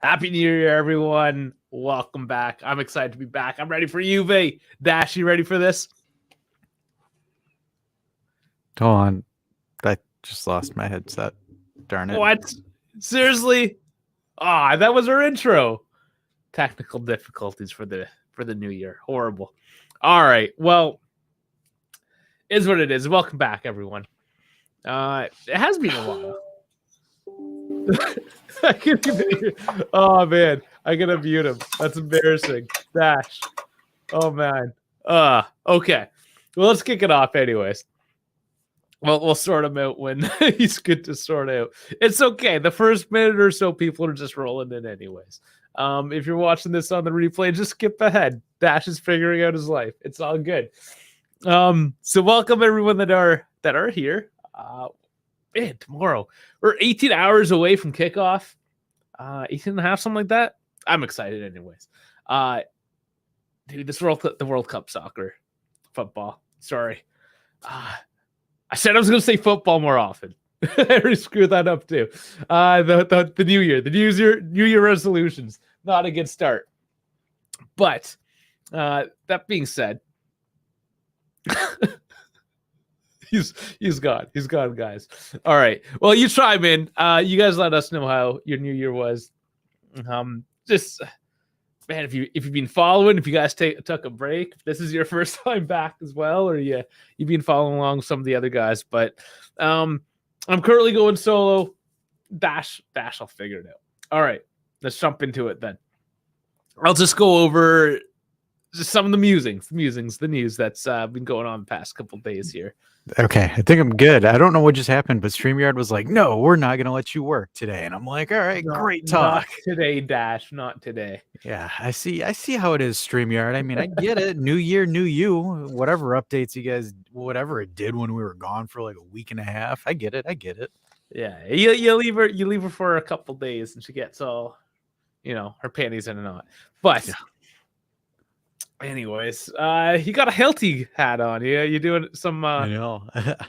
Happy New Year, everyone. Welcome back. I'm excited to be back. I'm ready for Juve. Dash, you ready for this? Hold on. I just lost my headset. Darn it. What? Seriously? That was our intro. Technical difficulties for the new year. Horrible. All right. Well, is what it is. Welcome back, everyone. It has been a while. I can't even hear. Oh man, I gotta mute him. That's embarrassing. Dash. Oh man. Okay. Well, let's kick it off anyways. Well, we'll sort him out when he's good to sort out. It's okay. The first minute or so, people are just rolling in anyways. If you're watching this on the replay, just skip ahead. Dash is figuring out his life. It's all good. So welcome everyone that are here. Man, tomorrow we're 18 hours away from kickoff. 18 and a half, something like that. I'm excited anyways. Dude, the World Cup soccer, football. Sorry. I said I was going to say football more often. I already screwed that up too. The new year, the New Year resolutions, not a good start. But that being said, he's gone. He's gone, guys. All right. Well, you chime in. You guys let us know how your New Year was. Just man, if you've been following, if you guys took a break, if this is your first time back as well, or you've been following along with some of the other guys, but I'm currently going solo. Dash, I'll figure it out. All right, let's jump into it then. I'll just go over just some of the musings, the news that's been going on the past couple of days here. Okay, I think I'm good. I don't know what just happened, but StreamYard was like, no, we're not going to let you work today. And I'm like, all right, great talk. Not today, Dash, not today. Yeah, I see how it is, StreamYard. I mean, I get it. New year, new you. Whatever updates you guys, whatever it did when we were gone for like a week and a half. I get it. Yeah, you leave her for a couple days and she gets all, her panties in a knot. But yeah. Anyways, you got a healthy hat on. Yeah, you doing some I know.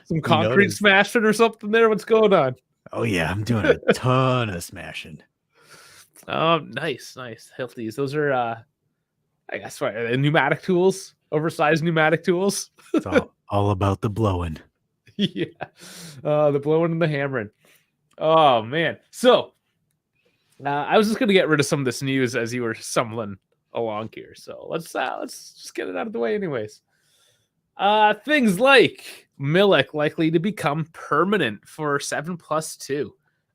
some concrete smashing or something there? What's going on? Oh yeah, I'm doing a ton of smashing. Oh, nice. Healthies. Those are I guess what, pneumatic tools, oversized pneumatic tools. It's all about the blowing. Yeah. The blowing and the hammering. Oh man. So I was just gonna get rid of some of this news as you were stumbling along here, so let's just get it out of the way anyways. Things like Milik likely to become permanent for 7+2.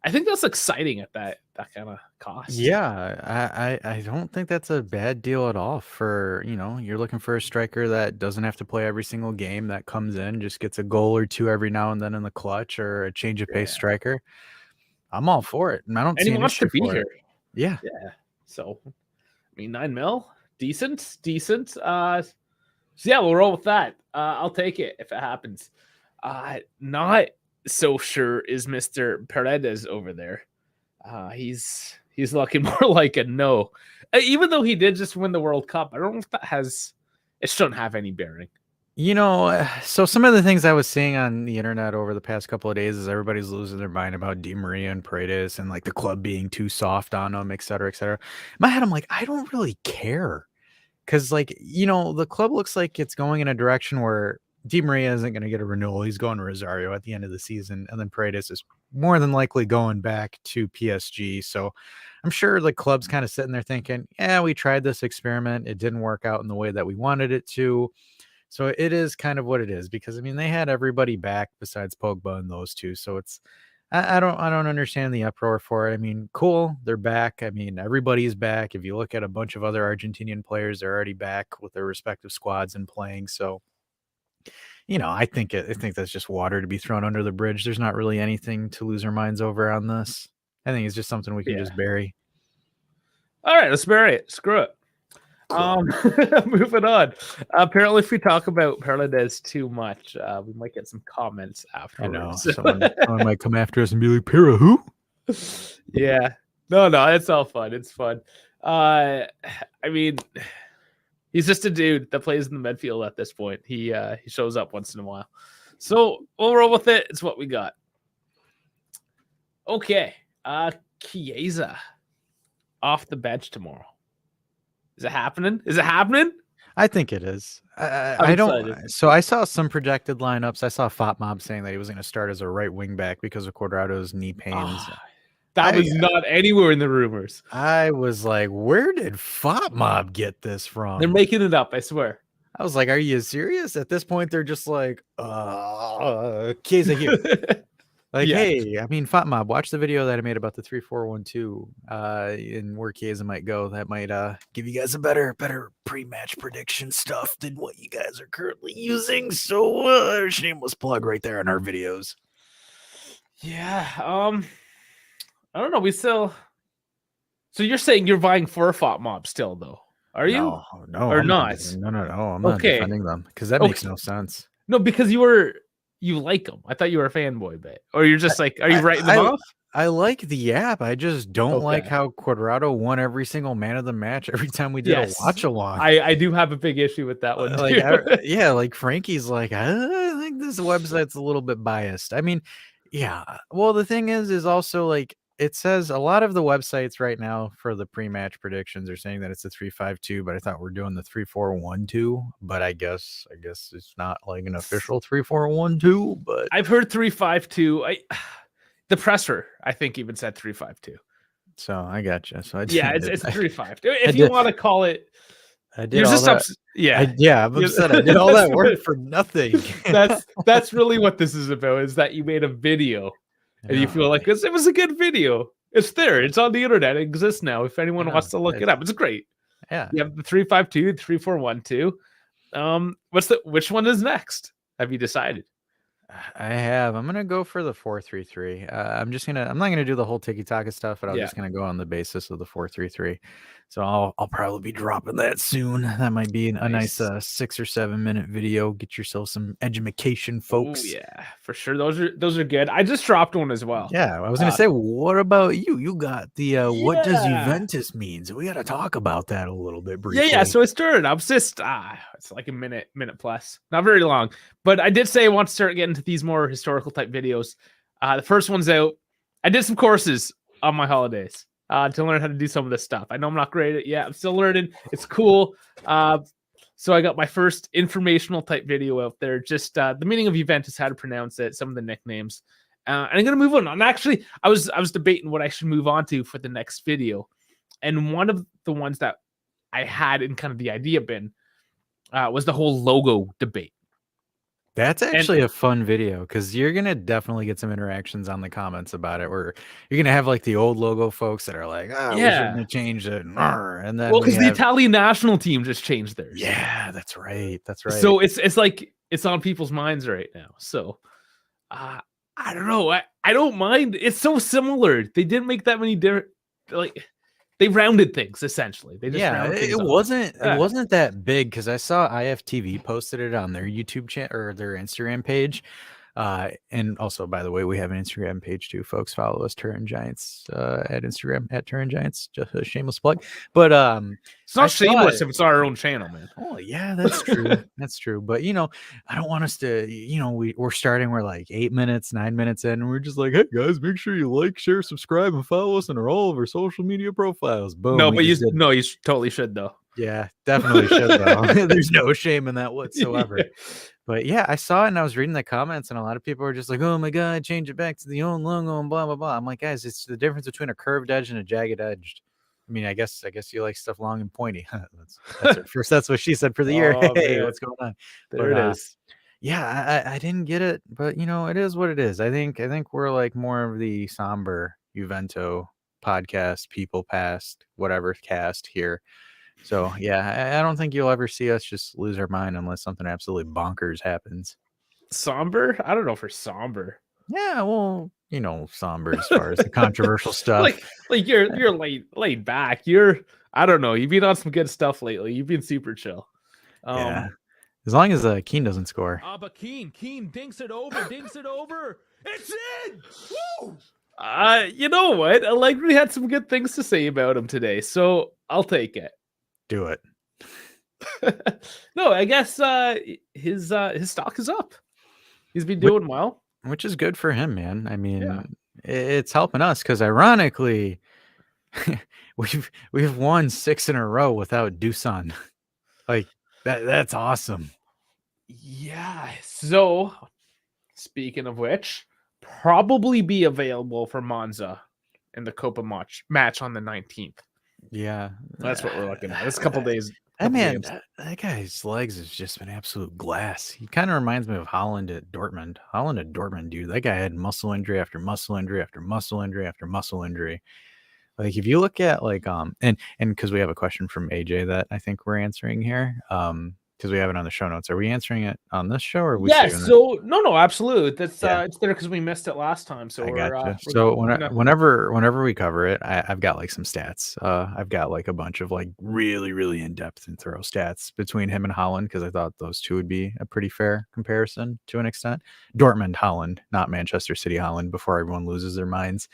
I think that's exciting at that kind of cost. Yeah, I don't think that's a bad deal at all for, you're looking for a striker that doesn't have to play every single game, that comes in, just gets a goal or two every now and then in the clutch, or a change of pace striker. I'm all for it. And I don't see he wants to be here. Yeah. So 9 mil, decent. So yeah, we'll roll with that. I'll take it if it happens. Not so sure is Mr. Paredes over there. He's looking more like a no. Even though he did just win the World Cup, I don't know if it shouldn't have any bearing. So some of the things I was seeing on the internet over the past couple of days is everybody's losing their mind about Di Maria and Paredes and like the club being too soft on them, et cetera, et cetera. In my head, I'm like, I don't really care. Because the club looks like it's going in a direction where Di Maria isn't going to get a renewal. He's going to Rosario at the end of the season. And then Paredes is more than likely going back to PSG. So I'm sure the club's kind of sitting there thinking, yeah, we tried this experiment. It didn't work out in the way that we wanted it to. So it is kind of what it is, because they had everybody back besides Pogba and those two. So it's I don't understand the uproar for it. Cool, they're back. Everybody's back. If you look at a bunch of other Argentinian players, they're already back with their respective squads and playing. So I think that's just water to be thrown under the bridge. There's not really anything to lose our minds over on this. I think it's just something we can just bury. All right, let's bury it. Screw it. Moving on. Apparently, if we talk about Paredes too much, we might get some comments afterwards. I know. Someone might come after us and be like, "Para who?" Yeah. No, it's all fun. It's fun. He's just a dude that plays in the midfield at this point. He shows up once in a while. So we'll roll with it. It's what we got. Okay. Chiesa. off the bench tomorrow. Is it happening? Is it happening? I think it is. I'm I don't. excited. So I saw some projected lineups. I saw Fop Mob saying that he was going to start as a right wing back because of Cuadrado's knee pains. That was not anywhere in the rumors. I was like, where did Fop Mob get this from? They're making it up, I swear. I was like, are you serious? At this point, they're just like, Chiesa here. Like, Yeah. hey, I mean, Fop Mob, watch the video that I made about the 3-4-1-2 and where Chiesa might go. That might give you guys a better pre-match prediction stuff than what you guys are currently using. So shameless plug right there on our videos. Yeah. I don't know. We still. So you're saying you're vying for a Fop Mob still, though? Are you? No, or I'm not? No. I'm not defending them because that makes no sense. No, because you like them. I thought you were a fanboy, but or you're just like, are you writing them off? I like the app. I just don't like how Cuadrado won every single man of the match every time we did a watch along. I do have a big issue with that one. Like, like Frankie's like, I think this website's a little bit biased. I mean, yeah. Well, the thing is also like it says a lot of the websites right now for the pre-match predictions are saying that it's a 3-5-2, but I thought we're doing the 3-4-1-2. But I guess it's not like an official 3-4-1-2. But I've heard 3-5-2. The presser, I think, even said 3-5-2. So I gotcha. So it's 3-5-2. If you want to call it, I did all that. I'm upset. I did all that work for nothing. That's really what this is about. Is that you made a video and you feel like it was a good video. It's there. It's on the internet. It exists now. If anyone wants to look it up, it's great. Yeah. You have the 3-5-2, 3-4-1-2. Which one is next? Have you decided? I have. I'm gonna go for the 4-3-3. I'm not gonna do the whole tiki-taka stuff, but I'm just gonna go on the basis of the 4-3-3. So I'll probably be dropping that soon. That might be a nice 6 or 7 minute video. Get yourself some education, folks. Oh, yeah, for sure. Those are good. I just dropped one as well. Yeah, I was gonna say, what about you? You got the what does Juventus mean? So we got to talk about that a little bit briefly. Yeah. So I started. I was just it's like a minute plus, not very long. But I did say I want to start getting into these more historical type videos. The first one's out. I did some courses on my holidays to learn how to do some of this stuff. I know I'm not great at it yet. I'm still learning. It's cool. So I got my first informational type video out there. Just the meaning of Juventus, how to pronounce it, some of the nicknames. And I'm gonna move on. And actually, I was debating what I should move on to for the next video. And one of the ones that I had in kind of the idea bin was the whole logo debate. That's actually a fun video because you're going to definitely get some interactions on the comments about it where you're going to have like the old logo folks that are like, we shouldn't have changed it. And then because the Italian national team just changed theirs. Yeah, that's right. So it's like it's on people's minds right now. So I don't know. I don't mind. It's so similar. They didn't make that many different they rounded things essentially. They just it wasn't that big because I saw IFTV posted it on their YouTube channel or their Instagram page. And also, by the way, we have an Instagram page too, folks. Follow us, Turin Giants, at Instagram at Turin Giants. Just a shameless plug. But it's not shameless if it's our own channel, man. Oh yeah, that's true. That's true. But I don't want us to. We're starting. We're like 8 minutes, 9 minutes in, and we're just like, hey guys, make sure you like, share, subscribe, and follow us on all of our social media profiles. Boom. No, but you totally should though. Yeah, definitely should though. There's no shame in that whatsoever. But yeah, I saw it and I was reading the comments and a lot of people were just like, oh my God, change it back to the old logo and blah, blah, blah. I'm like, guys, it's the difference between a curved edge and a jagged edge. I mean, I guess you like stuff long and pointy. That's what she said for the year. Hey, man. What's going on? There it is. Yeah, I didn't get it, but it is what it is. I think we're like more of the somber Juvento podcast, people past, whatever cast here. So, yeah, I don't think you'll ever see us just lose our mind unless something absolutely bonkers happens. Somber? I don't know for somber. Yeah, well, somber as far as the controversial stuff. Like you're laid back. I don't know. You've been on some good stuff lately. You've been super chill. Yeah. As long as Keane doesn't score. But Keane dinks it over. It's in! Woo! You know what? Allegri had some good things to say about him today, so I'll take it. Do it. No, I guess his stock is up. He's been doing well, which is good for him, man. I mean, it's helping us because ironically, we've won 6 in a row without Dusan. Like that's awesome. Yeah. So, speaking of which, probably be available for Monza in the Copa match on the 19th. Yeah, That's what we're looking at. It's a couple days. That Couple man, games. that guy's legs has just been absolute glass. He kind of reminds me of Holland at Dortmund. Holland at Dortmund, dude. That guy had muscle injury after muscle injury after muscle injury after muscle injury. Like if you look at like and because we have a question from AJ that I think we're answering here, because we have it on the show notes. Are we answering it on this show or are we Yes. saving it? So no, absolutely. That's Yeah. It's there because we missed it last time. So I we're gotcha. we're So gonna- whenever we cover it, I've got like some stats. I've got like a bunch of like really in depth and thorough stats between him and Holland because I thought those two would be a pretty fair comparison to an extent. Dortmund Holland, not Manchester City Holland. Before everyone loses their minds.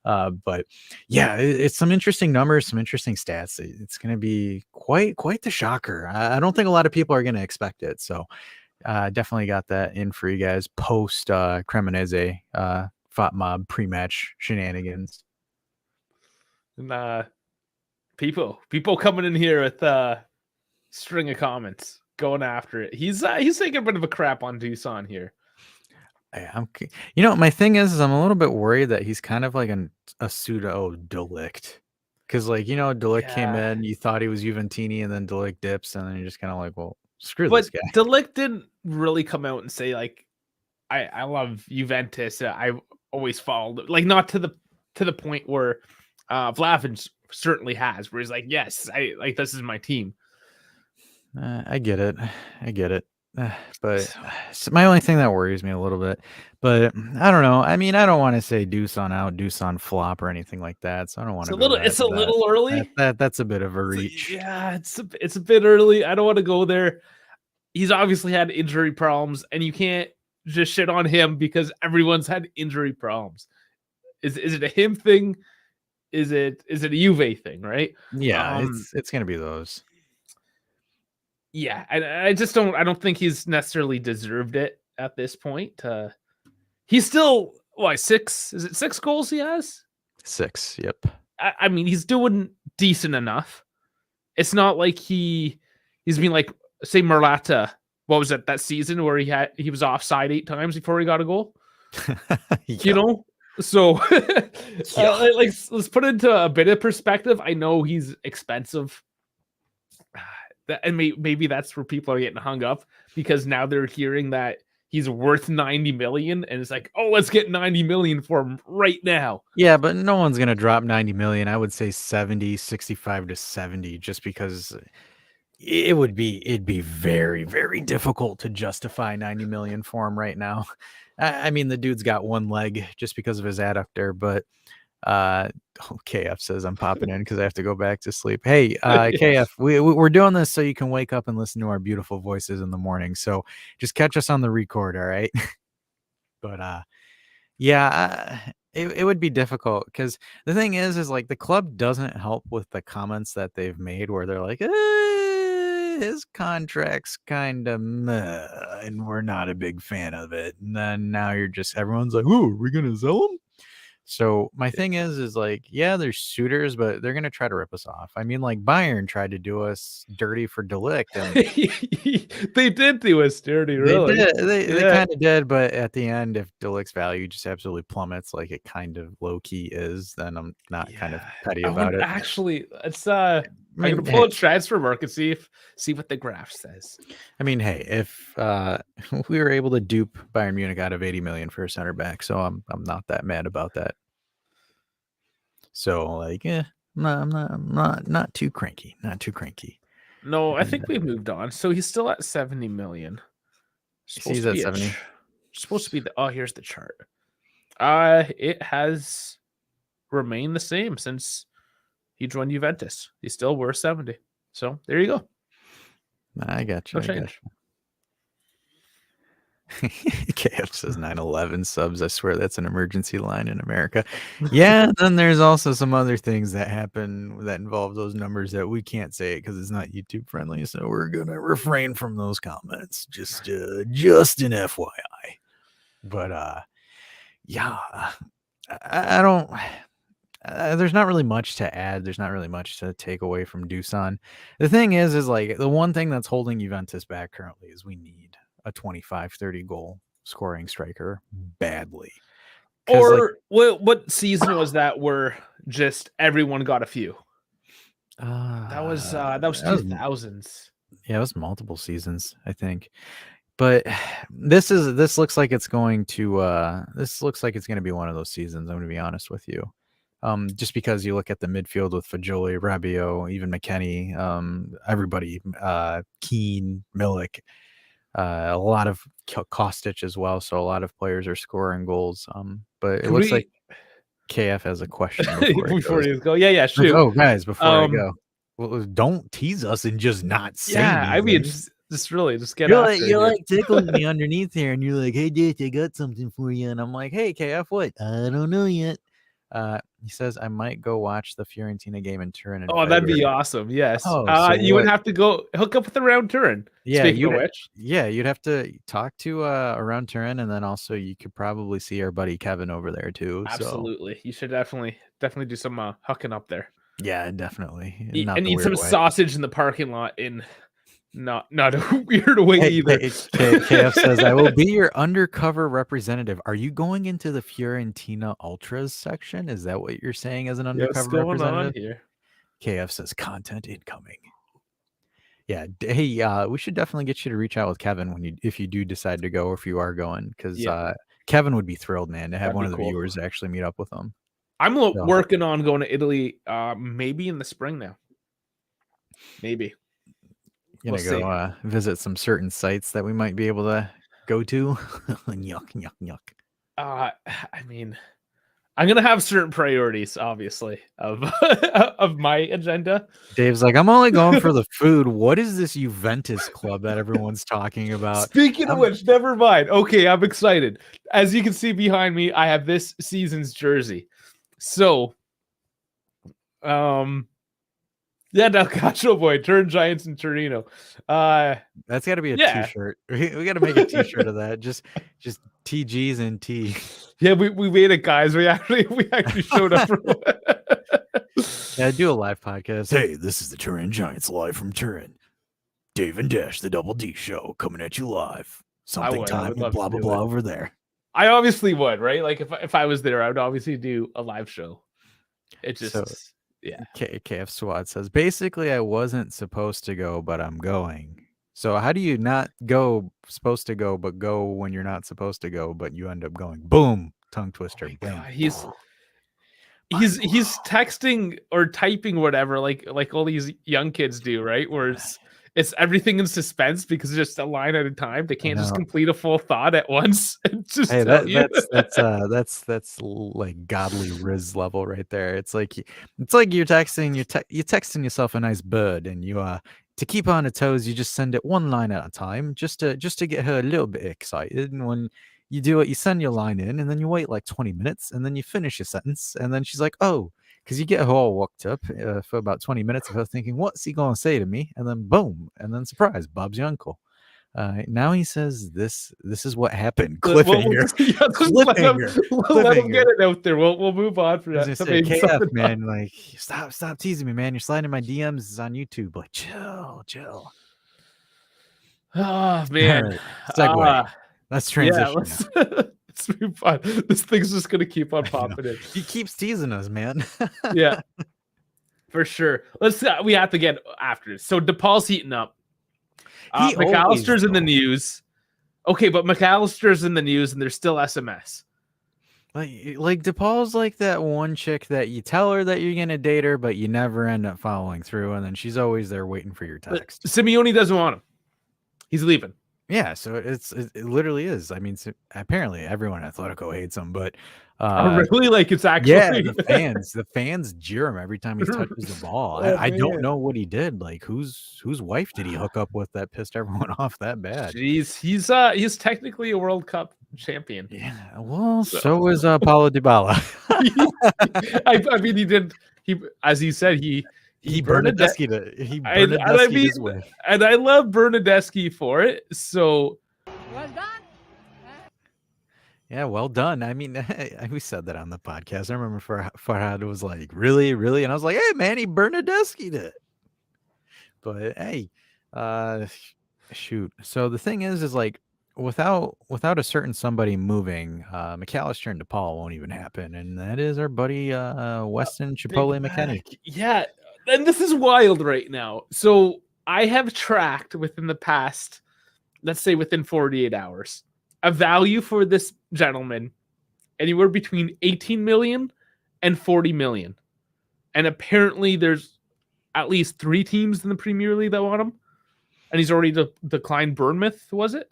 But yeah, it's some interesting numbers, some interesting stats. It's going to be quite the shocker. I don't think a lot of people are going to expect it. So definitely got that in for you guys post Cremonese fought mob pre-match shenanigans. and people coming in here with string of comments going after it. He's taking a bit of a crap on Dusan here. My thing is I'm a little bit worried that he's kind of like a pseudo Delict. Because Delict came in, you thought he was Juventini, and then Delict dips, and then you're just kind of like, well, screw this guy. Delict didn't really come out and say like, I love Juventus. I always followed, like, not to the point where Vlahovic certainly has, where he's like, yes, I like, this is my team. I get it. But my only thing that worries me a little bit, but I don't know. I mean, I don't want to say Dusan out, Dusan flop or anything like that. So I don't want to. It's a little early. That's a bit of a reach. Yeah, it's a bit early. I don't want to go there. He's obviously had injury problems, and you can't just shit on him because everyone's had injury problems. Is it a him thing? Is it a Juve thing? Right? Yeah, it's gonna be those. Yeah, I just don't. I don't think he's necessarily deserved it at this point. He's still six? Is it 6 goals he has? 6. Yep. I mean, he's doing decent enough. It's not like he's been like, say, Morata. What was it, that season where he was offside 8 times before he got a goal? So let's put it into a bit of perspective. I know he's expensive. And maybe that's where people are getting hung up because now they're hearing that he's worth 90 million and it's like, oh, let's get 90 million for him right now. Yeah, but no one's going to drop 90 million. I would say 65 to 70 just because it'd be very, very difficult to justify 90 million for him right now. I mean, the dude's got one leg just because of his adductor, but KF says I'm popping in because I have to go back to sleep. Hey, KF, we're doing this so you can wake up and listen to our beautiful voices in the morning. So just catch us on the record, all right? But it would be difficult because the thing is like the club doesn't help with the comments that they've made where they're like, his contract's kind of meh, and we're not a big fan of it. And then now everyone's like, oh, are we gonna sell him? So my thing is like, yeah, there's suitors, but they're gonna try to rip us off. I mean, like Bayern tried to do us dirty for Delict, and they did do us dirty. Really, they kind of did. But at the end, if Delict's value just absolutely plummets, like it kind of low key is, then I'm not kind of petty about it. Actually, it's I'm gonna pull a transfer market, see what the graph says. I mean, hey, if we were able to dupe Bayern Munich out of 80 million for a center back, so I'm not that mad about that. So like, I'm not too cranky, No, I think we've moved on. So he's still at 70 million. He's at 70. Supposed to be here's the chart. It has remained the same since he joined Juventus. He's still worth 70. So there you go. I got you. No change. KF says 9/11 subs. I swear that's an emergency line in America. Yeah, then there's also some other things that happen that involve those numbers that we can't say it because it's not YouTube friendly. So we're gonna refrain from those comments. Just an FYI. But yeah, I don't. there's not really much to add. There's not really much to take away from Dusan. The thing is like the one thing that's holding Juventus back currently is we need a 25-30 goal scoring striker badly. Or what season was that where just everyone got a few? That was 2000s. Yeah, it was multiple seasons, I think. But this looks like it's going to be one of those seasons. I'm going to be honest with you. Just because you look at the midfield with Fagioli, Rabiot, even McKennie, everybody, Keane, Milik, a lot of Kostic as well. So a lot of players are scoring goals. But it looks like KF has a question before you go. Yeah, shoot. Oh, guys, before I go, well, don't tease us and just not say anything. I mean, just really get you're like tickling me underneath here, and you're like, "Hey, Dick, I got something for you," and I'm like, "Hey, KF, what? I don't know yet." He says I might go watch the Fiorentina game in Turin. Oh, that'd be awesome. Yes. So you would have to go hook up with around Turin. Yeah, you'd have to talk to around Turin, and then also you could probably see our buddy Kevin over there too. Absolutely, you should definitely do some hooking up there. Yeah, definitely. Eat some sausage in the parking lot in not a weird way either. KF says, I will be your undercover representative. Are you going into the Fiorentina Ultras section? Is that what you're saying as an undercover representative? On here? KF says, content incoming. Yeah. Hey, we should definitely get you to reach out with Kevin if you do decide to go, or if you are going, because Kevin would be thrilled, man, to have one of the viewers actually meet up with him. I'm working on going to Italy, maybe in the spring now. Maybe. You're going to go visit some certain sites that we might be able to go to. Yuck. I mean, I'm going to have certain priorities, obviously, of of my agenda. Dave's like, I'm only going for the food. What is this Juventus club that everyone's talking about? Speaking of which, never mind. Okay, I'm excited. As you can see behind me, I have this season's jersey. So, yeah, Del Calcio boy, Turin Giants and Torino. That's got to be a t-shirt. We got to make a t-shirt of that. Just TGs and T. Yeah, we made it, guys. We actually showed up. Yeah, I do a live podcast. Hey, this is the Turin Giants live from Turin. Dave and Dash, the Double D Show, coming at you live. Something time and blah blah blah over there. I obviously would, right? Like if I was there, I would obviously do a live show. It just KF SWAT says, basically I wasn't supposed to go, but I'm going. So how do you not supposed to go, but go when you're not supposed to go, but you end up going? Boom, tongue twister. Oh God, he's texting or typing whatever, like all these young kids do, right? Where it's everything in suspense because it's just a line at a time. They can't just complete a full thought at once. And just that's like godly Riz level right there. It's like you're texting yourself a nice bird, and you to keep on her toes, you just send it one line at a time, just to get her a little bit excited. And when you do it, you send your line in, and then you wait like 20 minutes, and then you finish your sentence, and then she's like, oh. Because you get her all worked up for about 20 minutes of her thinking, what's he going to say to me? And then boom. And then surprise, Bob's your uncle. Now he says, this is what happened. Cliffhanger. Let him get it out there. We'll move on for that. KF, man, like, stop teasing me, man. You're sliding my DMs on YouTube. Like, chill. Oh, man. Right. Segue. Let's transition. Yeah, let's move on. This thing's just gonna keep on popping in. He keeps teasing us, man. Yeah, for sure. We have to get after this. So DePaul's heating up. McAllister's in the news. Okay, but McAllister's in the news, and there's still SMS. Like DePaul's like that one chick that you tell her that you're gonna date her, but you never end up following through, and then she's always there waiting for your text. But Simeone doesn't want him. He's leaving. Yeah, so it literally is. I mean, apparently everyone at Atletico hates him, but really, like it's actually the fans jeer him every time he touches the ball. I don't know what he did. Like whose wife did he hook up with that pissed everyone off that bad? Jeez, he's technically a World Cup champion. Yeah, well, so is Paulo Dybala. I mean, he did. As he said, he Bernadeschi his way. And I love Bernadeschi for it. So Yeah, well done. I mean, we said that on the podcast. I remember Farhad was like, really, really? And I was like, hey, Manny Bernadeschi'd it. But hey, uh, shoot. So the thing is like, without a certain somebody moving, McAllister and DePaul won't even happen. And that is our buddy Weston Big Chipotle McKinney. Mac. Yeah, and this is wild right now. So I have tracked within the past, let's say within 48 hours, a value for this gentleman anywhere between 18 million and 40 million. And apparently there's at least 3 teams in the Premier League that want him. And he's already declined Bournemouth, was it?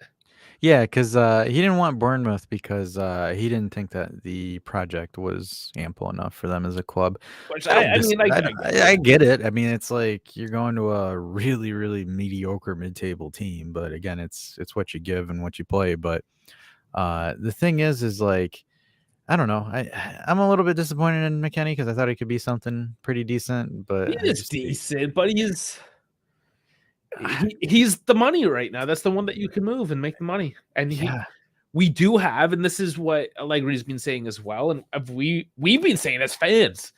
Yeah, because he didn't want Bournemouth because he didn't think that the project was ample enough for them as a club. Which I get it. I mean, it's like you're going to a really, really mediocre mid-table team, but again, it's what you give and what you play. But the thing is like, I don't know. I'm a little bit disappointed in McKennie because I thought he could be something pretty decent. But he is decent, but he's the money right now. That's the one that you can move and make the money. And we do have, and this is what Allegri's been saying as well, and we've been saying as fans,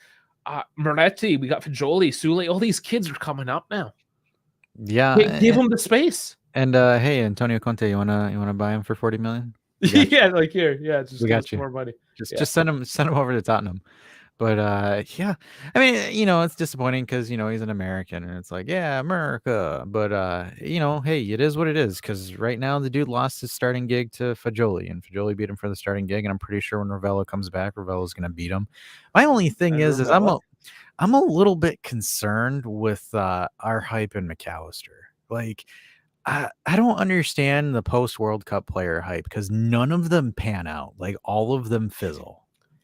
Moretti, we got Fagioli, Sule, all these kids are coming up now. Yeah, give them the space. And hey, Antonio Conte, you wanna buy him for 40 million? Yeah, like here, just we got you. More money. Just send him over to Tottenham. But yeah, I mean, it's disappointing because he's an American and it's like, yeah, America. But hey, it is what it is. Because right now the dude lost his starting gig to Fagioli, and Fagioli beat him for the starting gig. And I'm pretty sure when Ravello comes back, Ravello's gonna beat him. My only thing is I'm a little bit concerned with our hype in McAllister. Like, I don't understand the post World Cup player hype because none of them pan out. Like all of them fizzle.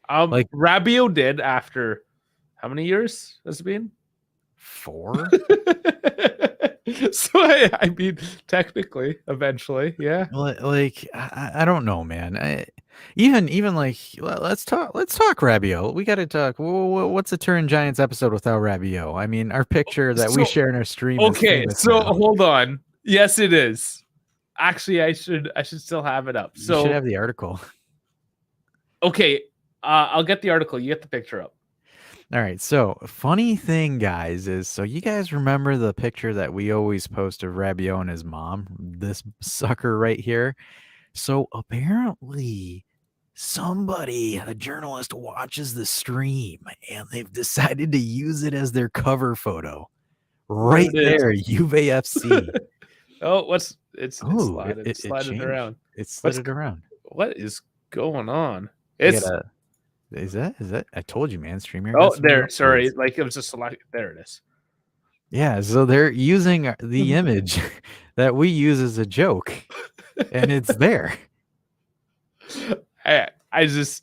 Like Rabiot did after how many years has it been? 4. So I mean, technically, eventually, yeah. Like I don't know, man. Even like let's talk Rabiot. We got to talk. What's a Turin Giants episode without Rabiot? I mean, our picture that we share in our stream. Okay, so hold on. Yes, it is. Actually, I should still have it up. So you should have the article. Okay. I'll get the article. You get the picture up. All right. So funny thing, guys, is so you guys remember the picture that we always post of Rabiot and his mom, this sucker right here. So apparently a journalist watches the stream and they've decided to use it as their cover photo right there. Juve FC. It's slided. It's slided around. It's slid around. What is going on? Is that? I told you, man. Streamer. Oh, there. Sorry, like it was just select. There it is. Yeah, so they're using the image that we use as a joke, and it's there. I think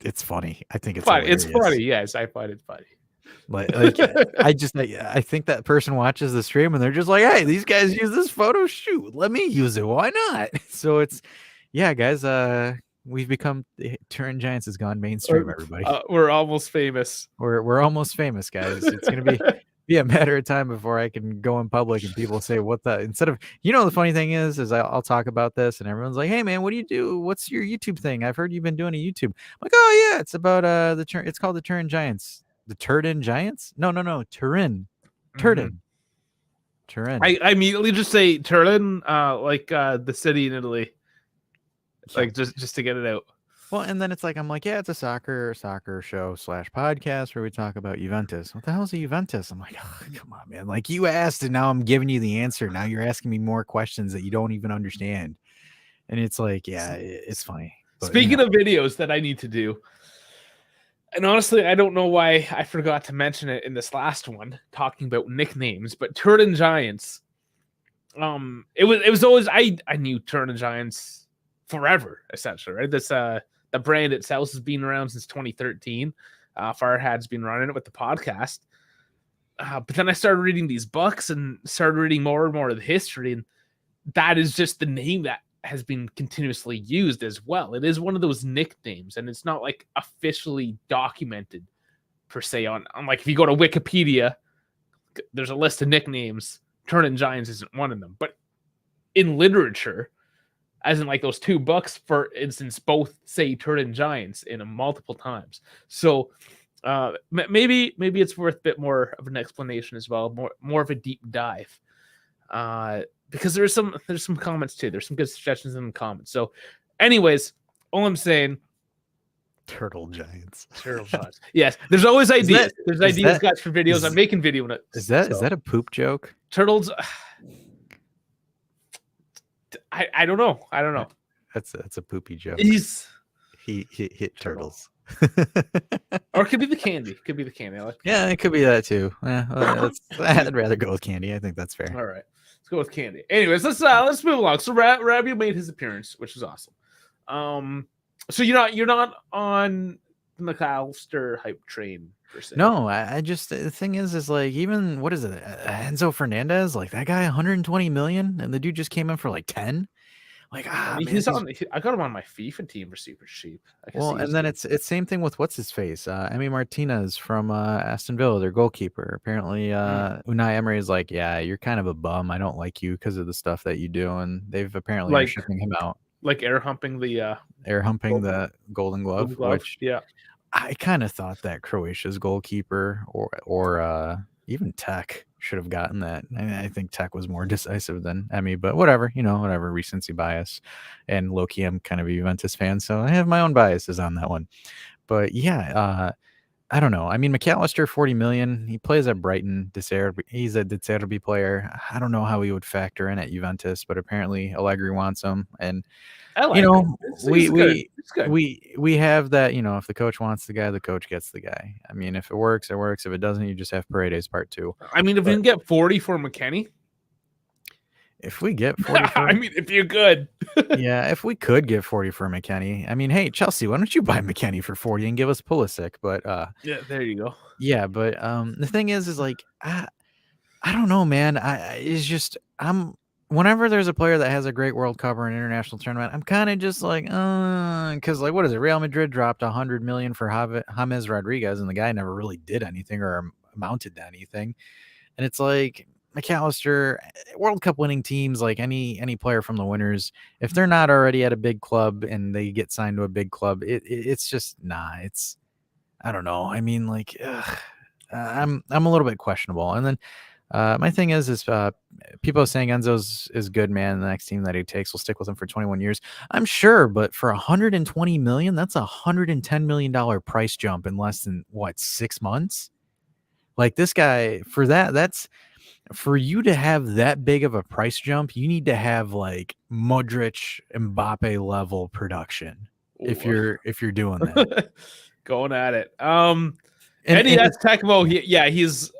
it's funny. I think it's funny. Hilarious. It's funny. Yes, I find it funny. Like I think that person watches the stream and they're just like, hey, these guys use this photo shoot. Let me use it. Why not? So it's, yeah, guys. We've become Turin Giants has gone mainstream. Everybody, we're almost famous. We're almost famous, guys. It's gonna be a matter of time before I can go in public and people say what the instead of the funny thing is I'll talk about this and everyone's like, hey man, what do you do? What's your YouTube thing? I've heard you've been doing a YouTube. I'm like, oh yeah, it's about it's called the Turin Giants. The Turin Giants? No, Turin. Turin. I immediately just say Turin, like the city in Italy. Like just to get it out. Well, and then it's like I'm like, yeah, it's a soccer show / podcast where we talk about Juventus. What the hell is a Juventus? I'm like, oh, come on, man. Like you asked, and now I'm giving you the answer. Now you're asking me more questions that you don't even understand. And it's like, yeah, it's funny. But, speaking of videos that I need to do, and honestly, I don't know why I forgot to mention it in this last one, talking about nicknames, but Turin Giants. It was always I knew Turin Giants forever, essentially, right? This the brand itself has been around since 2013. Farhad's been running it with the podcast. But then I started reading these books and started reading more and more of the history, and that is just the name that has been continuously used as well. It is one of those nicknames, and it's not like officially documented per se on like if you go to Wikipedia, there's a list of nicknames. Turin Giants isn't one of them, but in literature, as in like those $2, for instance, both say turn giants in multiple times. So maybe it's worth a bit more of an explanation as well, more of a deep dive. Because there's some comments too. There's some good suggestions in the comments. So, anyways, all I'm saying, Turtle giants. turtle giants. Yes, there's always ideas. There's ideas, guys, for videos. I'm making video on it. Is that a poop joke? Turtles? I don't know. That's a poopy joke. He hit turtles. Or it could be the candy. Yeah, it could be that too. I'd rather go with candy. I think that's fair. All right, let's go with candy. Anyways, let's move along. So Rabio made his appearance, which is awesome. So you're not on the McAllister hype train per se. No, I just, the thing is like, even what is it, Enzo Fernandez, like that guy 120 million, and the dude just came in for like 10. Like, I got him on my FIFA team for super cheap. Well, and then it's same thing with what's his face, Emi Martinez from Aston Villa, their goalkeeper. Apparently, Unai Emery is like, yeah, you're kind of a bum. I don't like you because of the stuff that you do, and they've apparently been shipping him out. Like air humping the Golden Glove, which I kind of thought that Croatia's goalkeeper or even Tech should have gotten that. I think Tech was more decisive than Emmy, but whatever, recency bias. And low-key, I'm kind of a Juventus fan, so I have my own biases on that one. But yeah, I don't know. I mean, McAllister, 40 million. He plays at Brighton. He's a De Zerbi player. I don't know how he would factor in at Juventus, but apparently Allegri wants him. And I like him. We have that. If the coach wants the guy, the coach gets the guy. I mean, if it works, it works. If it doesn't, you just have Paredes part 2. I mean, if we can get 40 for McKennie. If we get 40 for I mean, if you could. Yeah, if we could get 40 for McKennie. I mean, hey, Chelsea, why don't you buy McKennie for 40 and give us Pulisic? But yeah, there you go. Yeah, but the thing is like I don't know, man. Whenever there's a player that has a great World Cup or an international tournament, I'm kind of just like, because like, what is it? Real Madrid dropped 100 million for James Rodriguez, and the guy never really did anything or amounted to anything. And it's like, McAllister, World Cup winning teams, like any player from the winners, if they're not already at a big club and they get signed to a big club, it's just I don't know. I mean, like, I'm a little bit questionable. And then my thing is people are saying Enzo's is good, man. The next team that he takes will stick with him for 21 years. I'm sure, but for 120 million, that's $110 million price jump in less than 6 months. Like, this guy, that's for you to have that big of a price jump, you need to have like Modric, Mbappe level production. Ooh. If you're doing that. Going at it. NES Tecmo, he's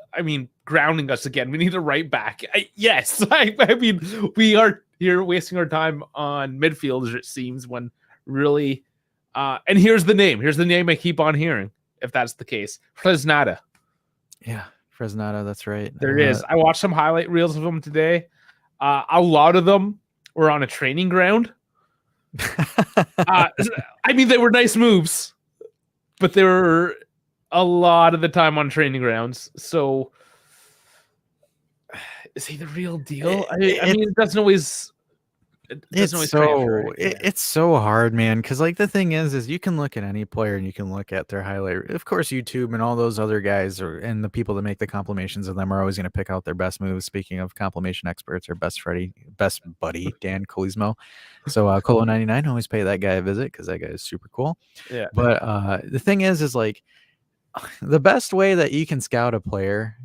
grounding us again. We need a right back. Yes. I mean, we are here wasting our time on midfielders, it seems, when really and here's the name I keep on hearing, if that's the case. Fresnada. Yeah. Fresnada, that's right. There it is. I watched some highlight reels of them today. A lot of them were on a training ground. I mean, they were nice moves, but they were a lot of the time on training grounds. So, is he the real deal? I mean, it doesn't always. It's so hard, man, because like the thing is you can look at any player and you can look at their highlight. Of course, YouTube and all those other guys and the people that make the compilations of them are always going to pick out their best moves. Speaking of compilation experts, our best buddy Dan Colismo. So Colo99, always pay that guy a visit because that guy is super cool. Yeah. But the thing is like the best way that you can scout a player,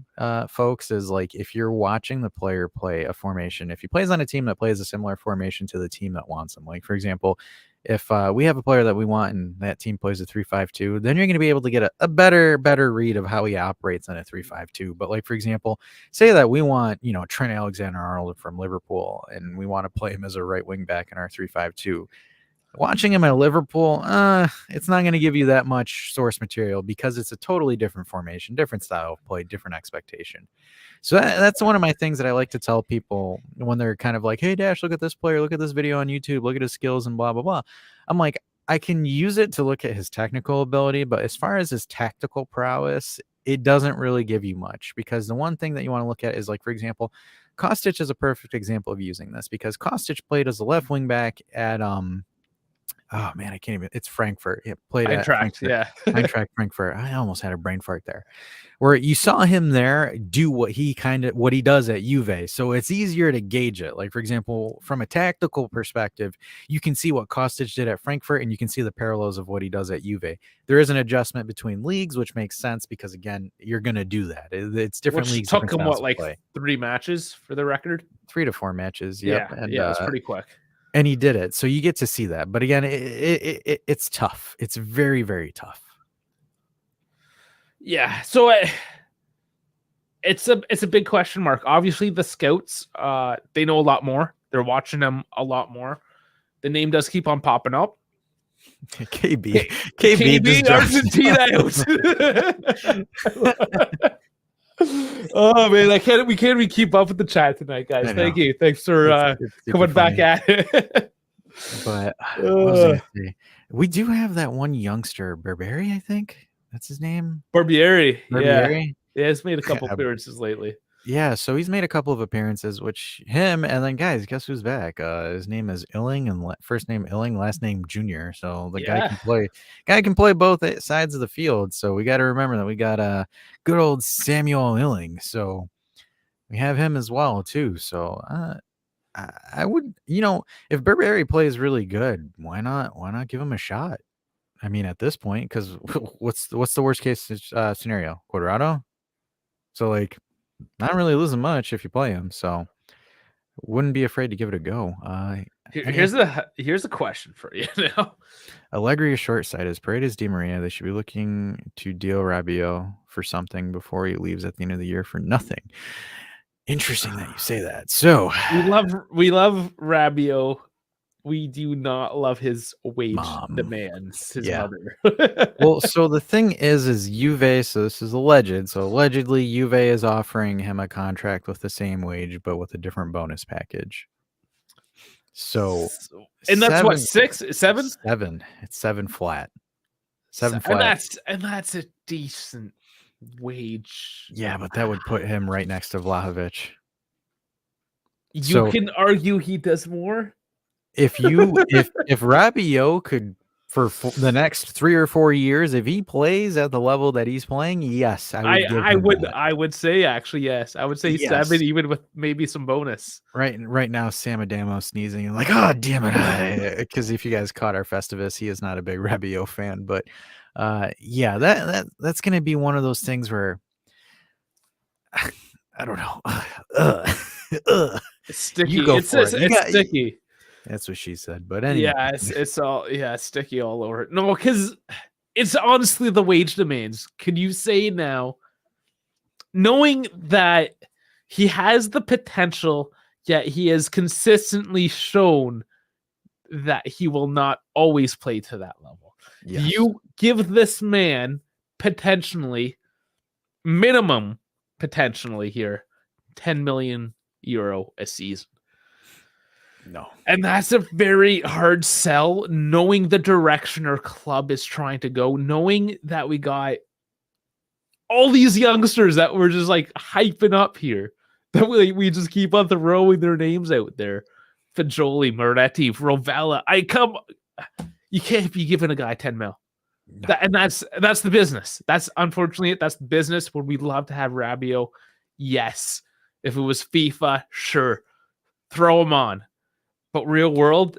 folks, is like if you're watching the player play a formation, if he plays on a team that plays a similar formation to the team that wants him. Like, for example, if we have a player that we want and that team plays a 3-5-2, then you're going to be able to get a better read of how he operates in a 3-5-2. But like, for example, say that we want, Trent Alexander-Arnold from Liverpool and we want to play him as a right wing back in our 3-5-2. Watching him at Liverpool, it's not going to give you that much source material because it's a totally different formation, different style of play, different expectation. So that's one of my things that I like to tell people when they're kind of like, hey, Dash, look at this player, look at this video on YouTube, look at his skills and blah, blah, blah. I'm like, I can use it to look at his technical ability, but as far as his tactical prowess, it doesn't really give you much, because the one thing that you want to look at is, like, for example, Kostic is a perfect example of using this, because Kostic played as a left wing back at oh man, I can't even. It's Frankfurt. It played at Eintracht, Frankfurt. yeah. Eintracht Frankfurt. I almost had a brain fart there. Where you saw him there do what he does at Juve. So it's easier to gauge it. Like, for example, from a tactical perspective, you can see what Kostic did at Frankfurt, and you can see the parallels of what he does at Juve. There is an adjustment between leagues, which makes sense, because again, you're going to do that. It's different Which leagues. took different him styles what, of like play. 3 matches for the record? 3 to 4 matches. Yep. Yeah, And yeah, it's pretty quick. and he did it. So you get to see that. But again, it's tough. It's very, very tough. Yeah. So it's a big question mark. Obviously, the scouts, they know a lot more. They're watching him a lot more. The name does keep on popping up. KB Argentina. Oh man, we can't even keep up with the chat tonight, guys. Thank you. Thanks for it's coming back funny. at it. But what was I gonna say? We do have that one youngster, Barbieri, I think that's his name. Barbieri. Yeah. Barbieri. Yeah, he's made a couple appearances lately. Yeah, so he's made a couple of appearances, which him, and then guys, guess who's back? His name is Illing, and first name Illing, last name Junior. So the guy can play both sides of the field. So we got to remember that we got good old Samuel Illing. So we have him as well too. So I would, if Barbieri plays really good, why not give him a shot? I mean, at this point, because what's the worst case scenario? Cuadrado. So like, not really losing much if you play him. So wouldn't be afraid to give it a go. Here's a question for you now. Allegri is short-sighted. As Paredes, Di Maria, they should be looking to deal Rabiot for something before he leaves at the end of the year for nothing. Interesting that you say that. So we love Rabiot. We do not love his wage demands. His mother. Well, so the thing is Juve. So this is alleged. So allegedly, Juve is offering him a contract with the same wage, but with a different bonus package. So, and that's what 7. It's 7 flat. 7 flat. And that's a decent wage. Yeah, but that would put him right next to Vlahovic. You can argue he does more. If Rabiot could, for the next 3 or 4 years, if he plays at the level that he's playing, yes, I would say actually yes. I would say yes. 7, even with maybe some bonus. Right now, Sam Adamo sneezing and like, oh damn it, because if you guys caught our Festivus, he is not a big Rabiot fan, but yeah, that's gonna be one of those things where I don't know. It's sticky. You go for it. It's sticky. That's what she said. But anyway, yeah, it's all sticky all over. No, because it's honestly the wage demands. Can you say now, knowing that he has the potential, yet he has consistently shown that he will not always play to that level? Yes. You give this man minimum potentially here, 10 million euro a season. No. And that's a very hard sell, knowing the direction our club is trying to go, knowing that we got all these youngsters that we're just like hyping up here, that we just keep on throwing their names out there. Fajoli, Moretti, Rovella. You can't be giving a guy 10 mil. No. That's the business. That's unfortunately that's the business. Would we love to have Rabiot? Yes. If it was FIFA, sure. Throw him on. But real world,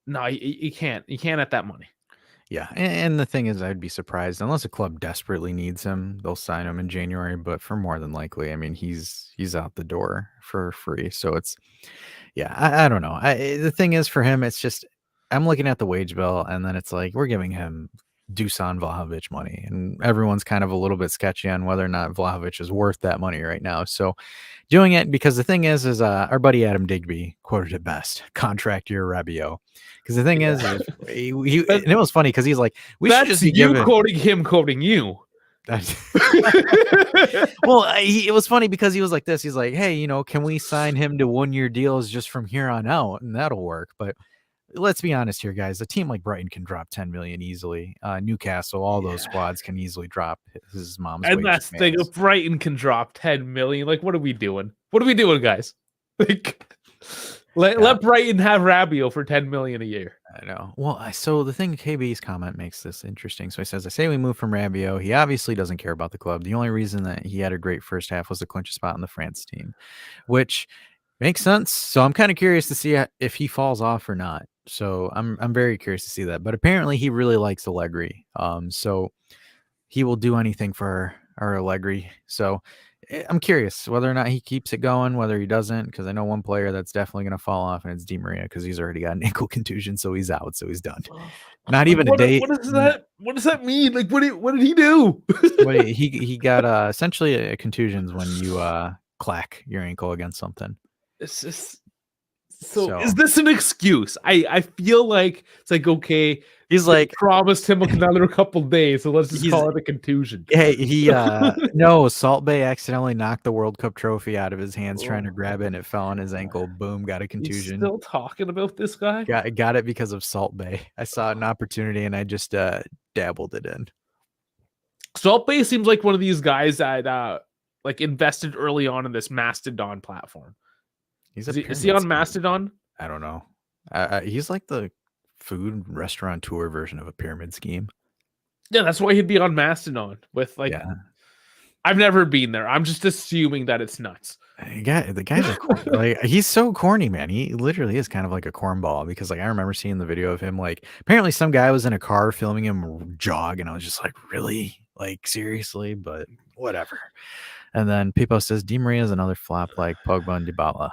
no, you can't. You can't at that money. Yeah, and the thing is, I'd be surprised unless a club desperately needs him, they'll sign him in January. But for more than likely, I mean, he's out the door for free. So it's, yeah, I don't know. The thing is, for him, it's just I'm looking at the wage bill, and then it's like we're giving him Dusan Vlahovic money, and everyone's kind of a little bit sketchy on whether or not Vlahovic is worth that money right now. So doing it, because the thing is our buddy Adam Digby quoted it best: contract year Rabiot. Because the thing is he and it was funny because he's like, we should just be quoting him quoting you. Well, it was funny because he was like this. He's like, hey, can we sign him to 1-year deals just from here on out, and that'll work. But let's be honest here, guys. A team like Brighton can drop 10 million easily. Newcastle, all those squads can easily drop his mom's And wage that's the thing. demands. If Brighton can drop 10 million, like, what are we doing? What are we doing, guys? Like, let Brighton have Rabiot for 10 million a year. I know. Well, so the thing, KB's comment makes this interesting. So he says, I say we move from Rabiot. He obviously doesn't care about the club. The only reason that he had a great first half was to clinch a spot in the France team, which makes sense. So I'm kind of curious to see if he falls off or not. So I'm very curious to see that. But apparently he really likes Allegri. So he will do anything for our Allegri. So I'm curious whether or not he keeps it going, whether he doesn't, because I know one player that's definitely going to fall off, and it's Di Maria, because he's already got an ankle contusion, so he's out, so he's done. Not even a day. What does that mean? Like, what did he do? He got essentially a contusions when you clack your ankle against something. It's just so. Is this an excuse? I feel like it's like, okay, he's like promised him another couple days, so let's just call it a contusion. Hey, no, Salt Bay accidentally knocked the World Cup trophy out of his hands trying to grab it, and it fell on his ankle. Boom, got a contusion. He's still talking about this guy? Got it because of Salt Bay. I saw an opportunity and I just dabbled it in. Salt Bay seems like one of these guys that like invested early on in this Mastodon platform. Is he on Mastodon? I don't know. He's like the food restaurateur version of a pyramid scheme. Yeah, that's why he'd be on Mastodon with like. Yeah. I've never been there. I'm just assuming that it's nuts. The guy's like he's so corny, man. He literally is kind of like a cornball, because like I remember seeing the video of him, like apparently some guy was in a car filming him jog, and I was just like, really? Like seriously? But whatever. And then Pipo says Di Maria is another flop like Pogba and Dybala.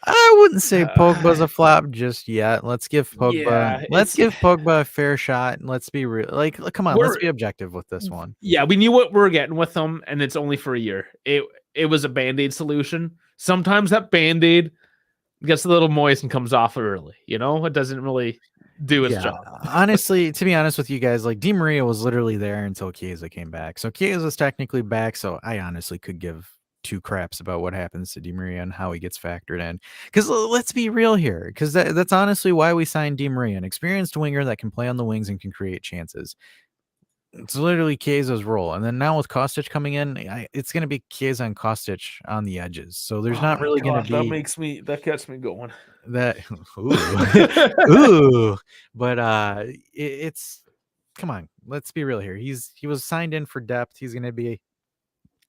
I wouldn't say Pogba's a flop just yet. Let's give Pogba give Pogba a fair shot. Let's be real. Like, come on, let's be objective with this one. Yeah, we knew what we're getting with him, and it's only for a year. It was a Band-Aid solution. Sometimes that Band-Aid gets a little moist and comes off early. You know, it doesn't really do its job. Honestly, to be honest with you guys, like Di Maria was literally there until Chiesa came back. So Chiesa was technically back. So I honestly could give two craps about what happens to Di Maria and how he gets factored in, because let's be real here, because that's honestly why we signed Di Maria, an experienced winger that can play on the wings and can create chances. It's literally Chiesa's role. And then now with Kostic coming in, it's going to be Chiesa and Kostic on the edges, so there's not really going to be that gets me going, that ooh. But it's come on, let's be real here. He was signed in for depth. He's going to be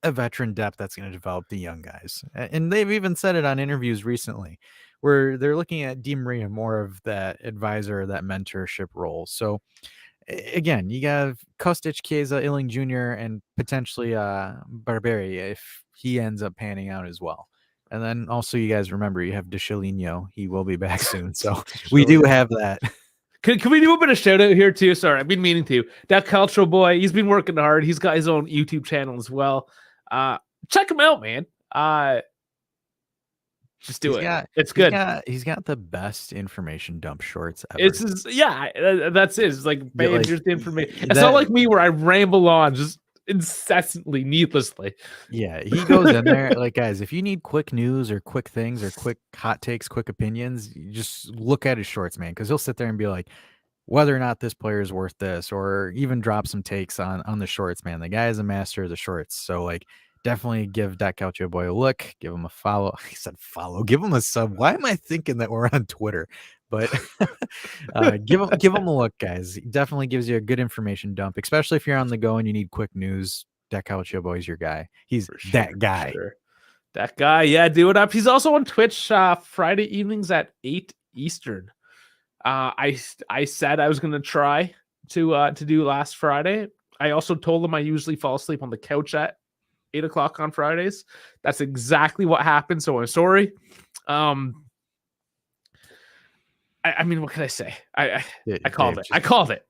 a veteran depth that's going to develop the young guys. And they've even said it on interviews recently, where they're looking at Di Maria more of that advisor, that mentorship role. So again, you got Kostic, Chiesa, Illing Jr., and potentially Barberi if he ends up panning out as well. And then also, you guys remember, you have Deschilino. He will be back soon. So we do have that. Can we do a bit of shout out here too? Sorry, I've been meaning to. That Calcio boy, he's been working hard. He's got his own YouTube channel as well. Check him out, man. Just do it. It's good. He's got the best information dump shorts ever. It's just, that's it. It's like, babe, here's the information. It's not like me where I ramble on just incessantly, needlessly. Yeah, he goes in there like, guys, if you need quick news or quick things or quick hot takes, quick opinions, you just look at his shorts, man, because he'll sit there and be like, whether or not this player is worth this, or even drop some takes on the shorts, man. The guy is a master of the shorts. So like, definitely give that Calcio boy a look. Give him a follow. He said follow. Give him a sub. Why am I thinking that we're on Twitter? But give him a look, guys. He definitely gives you a good information dump, especially if you're on the go and you need quick news. That Calcio boy is your guy. He's that guy. Sure. That guy. Yeah, do it up. He's also on Twitch Friday evenings at 8 Eastern. I said I was going to try to do last Friday. I also told him I usually fall asleep on the couch at 8 o'clock on Fridays. That's exactly what happened. So I'm sorry. I mean, what can I say? I called it. I called it.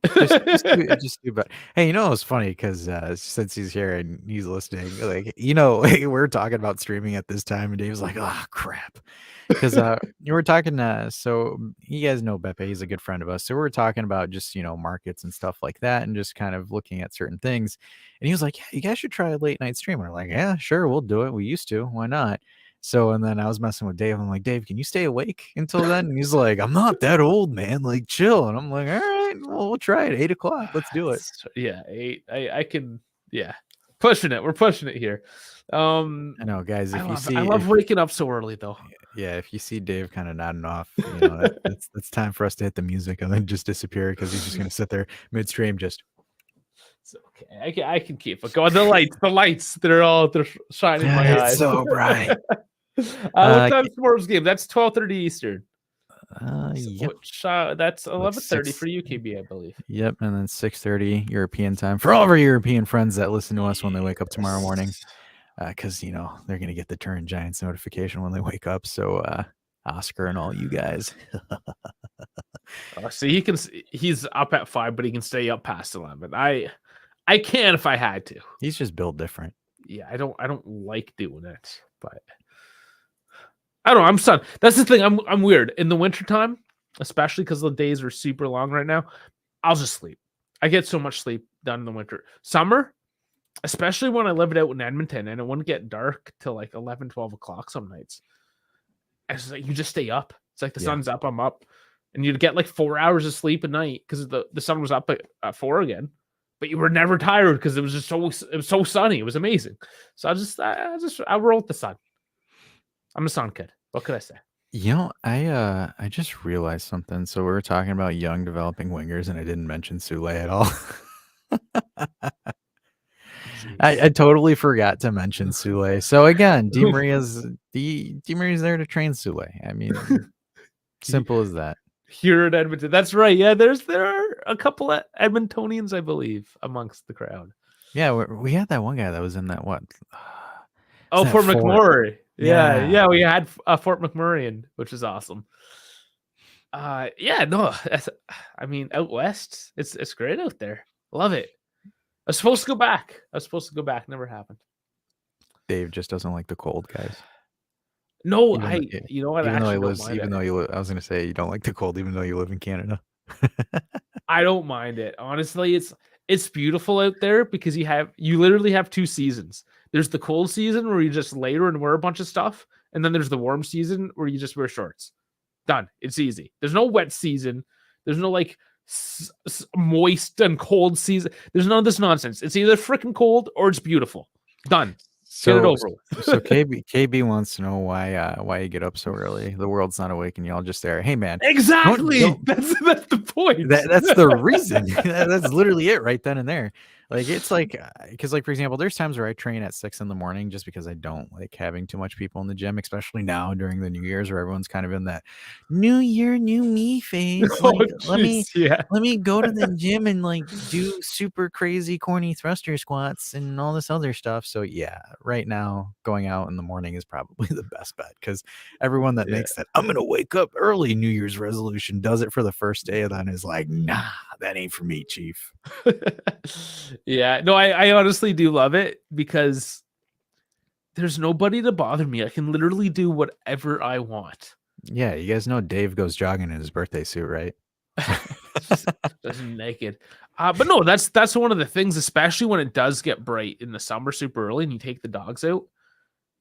just do better. Hey, you know, it was funny because since he's here and he's listening, like, you know, we're talking about streaming at this time, and Dave's like, oh crap, because you were talking. So you guys know Beppe, he's a good friend of us. So we were talking about just, you know, markets and stuff like that, and just kind of looking at certain things. And he was like, yeah, you guys should try a late night stream. And we're like, yeah, sure, we'll do it. We used to. Why not? So, and then I was messing with Dave. I'm like, Dave, can you stay awake until then? And he's like, I'm not that old, man. Like, chill. And I'm like, all right, well, we'll try it. 8 o'clock. Let's do it. Yeah, 8. I can. Yeah, pushing it. We're pushing it here. I know, guys. If I love waking up so early, though. Yeah, if you see Dave kind of nodding off, that's time for us to hit the music and then just disappear because he's just gonna sit there midstream just. It's okay. I can keep it going. The lights, they're shining in my eyes. So bright. What time's tomorrow's game? That's 12:30 Eastern. Yep. That's 11:30 for UKB, I believe. Yep, and then 6:30 European time for all of our European friends that listen to us when they wake up tomorrow morning, because they're gonna get the Turin Giants notification when they wake up. So Oscar and all you guys. So he's up at 5, but he can stay up past 11. I can if I had to. He's just built different. Yeah, I don't like doing it, but I don't know. I'm son. That's the thing. I'm weird in the wintertime, especially because the days are super long right now. I'll just sleep. I get so much sleep done in the winter. Summer, especially when I lived out in Edmonton and it wouldn't get dark till like 11, 12 o'clock some nights. It's like you just stay up. It's like the sun's up, I'm up. And you'd get like 4 hours of sleep a night because the sun was up at 4 again. But you were never tired because it was so sunny. It was amazing. So I roll with the sun. I'm a sun kid. What could I say? I just realized something. So we were talking about young developing wingers, and I didn't mention Sule at all. I totally forgot to mention Sule. So again, Di Maria's there to train Sule. I mean, simple as that. Here at Edmonton, that's right. Yeah, there are a couple of Edmontonians, I believe, amongst the crowd. Yeah, we had that one guy that was in that what? Fort McMurray. Yeah, we had Fort McMurray, which is awesome. Out west, it's great out there. Love it. I was supposed to go back. Never happened. Dave just doesn't like the cold, guys. No, you know what? I was gonna say you don't like the cold, even though you live in Canada. I don't mind it. Honestly, it's beautiful out there because you literally have 2 seasons. There's the cold season where you just layer and wear a bunch of stuff, and then there's the warm season where you just wear shorts. Done. It's easy. There's no wet season. There's no like moist and cold season. There's none of this nonsense. It's either freaking cold or it's beautiful. Done. Get it over with. So KB wants to know why you get up so early. The world's not awake and y'all just there. Hey man, exactly. That's the point. That's the reason. That's literally it right then and there. Like it's like because like for example, there's times where I train at 6 a.m. just because I don't like having too much people in the gym, especially now during the New Year's where everyone's kind of in that New Year, new me phase. Like, let me go to the gym and like do super crazy corny thruster squats and all this other stuff. So yeah, right now going out in the morning is probably the best bet because everyone that makes that I'm gonna wake up early New Year's resolution does it for the first day and then is like, nah, that ain't for me, chief. Yeah, no, I honestly do love it because there's nobody to bother me. I can literally do whatever I want. Yeah, you guys know Dave goes jogging in his birthday suit, right? just naked. But no, that's one of the things, especially when it does get bright in the summer super early and you take the dogs out.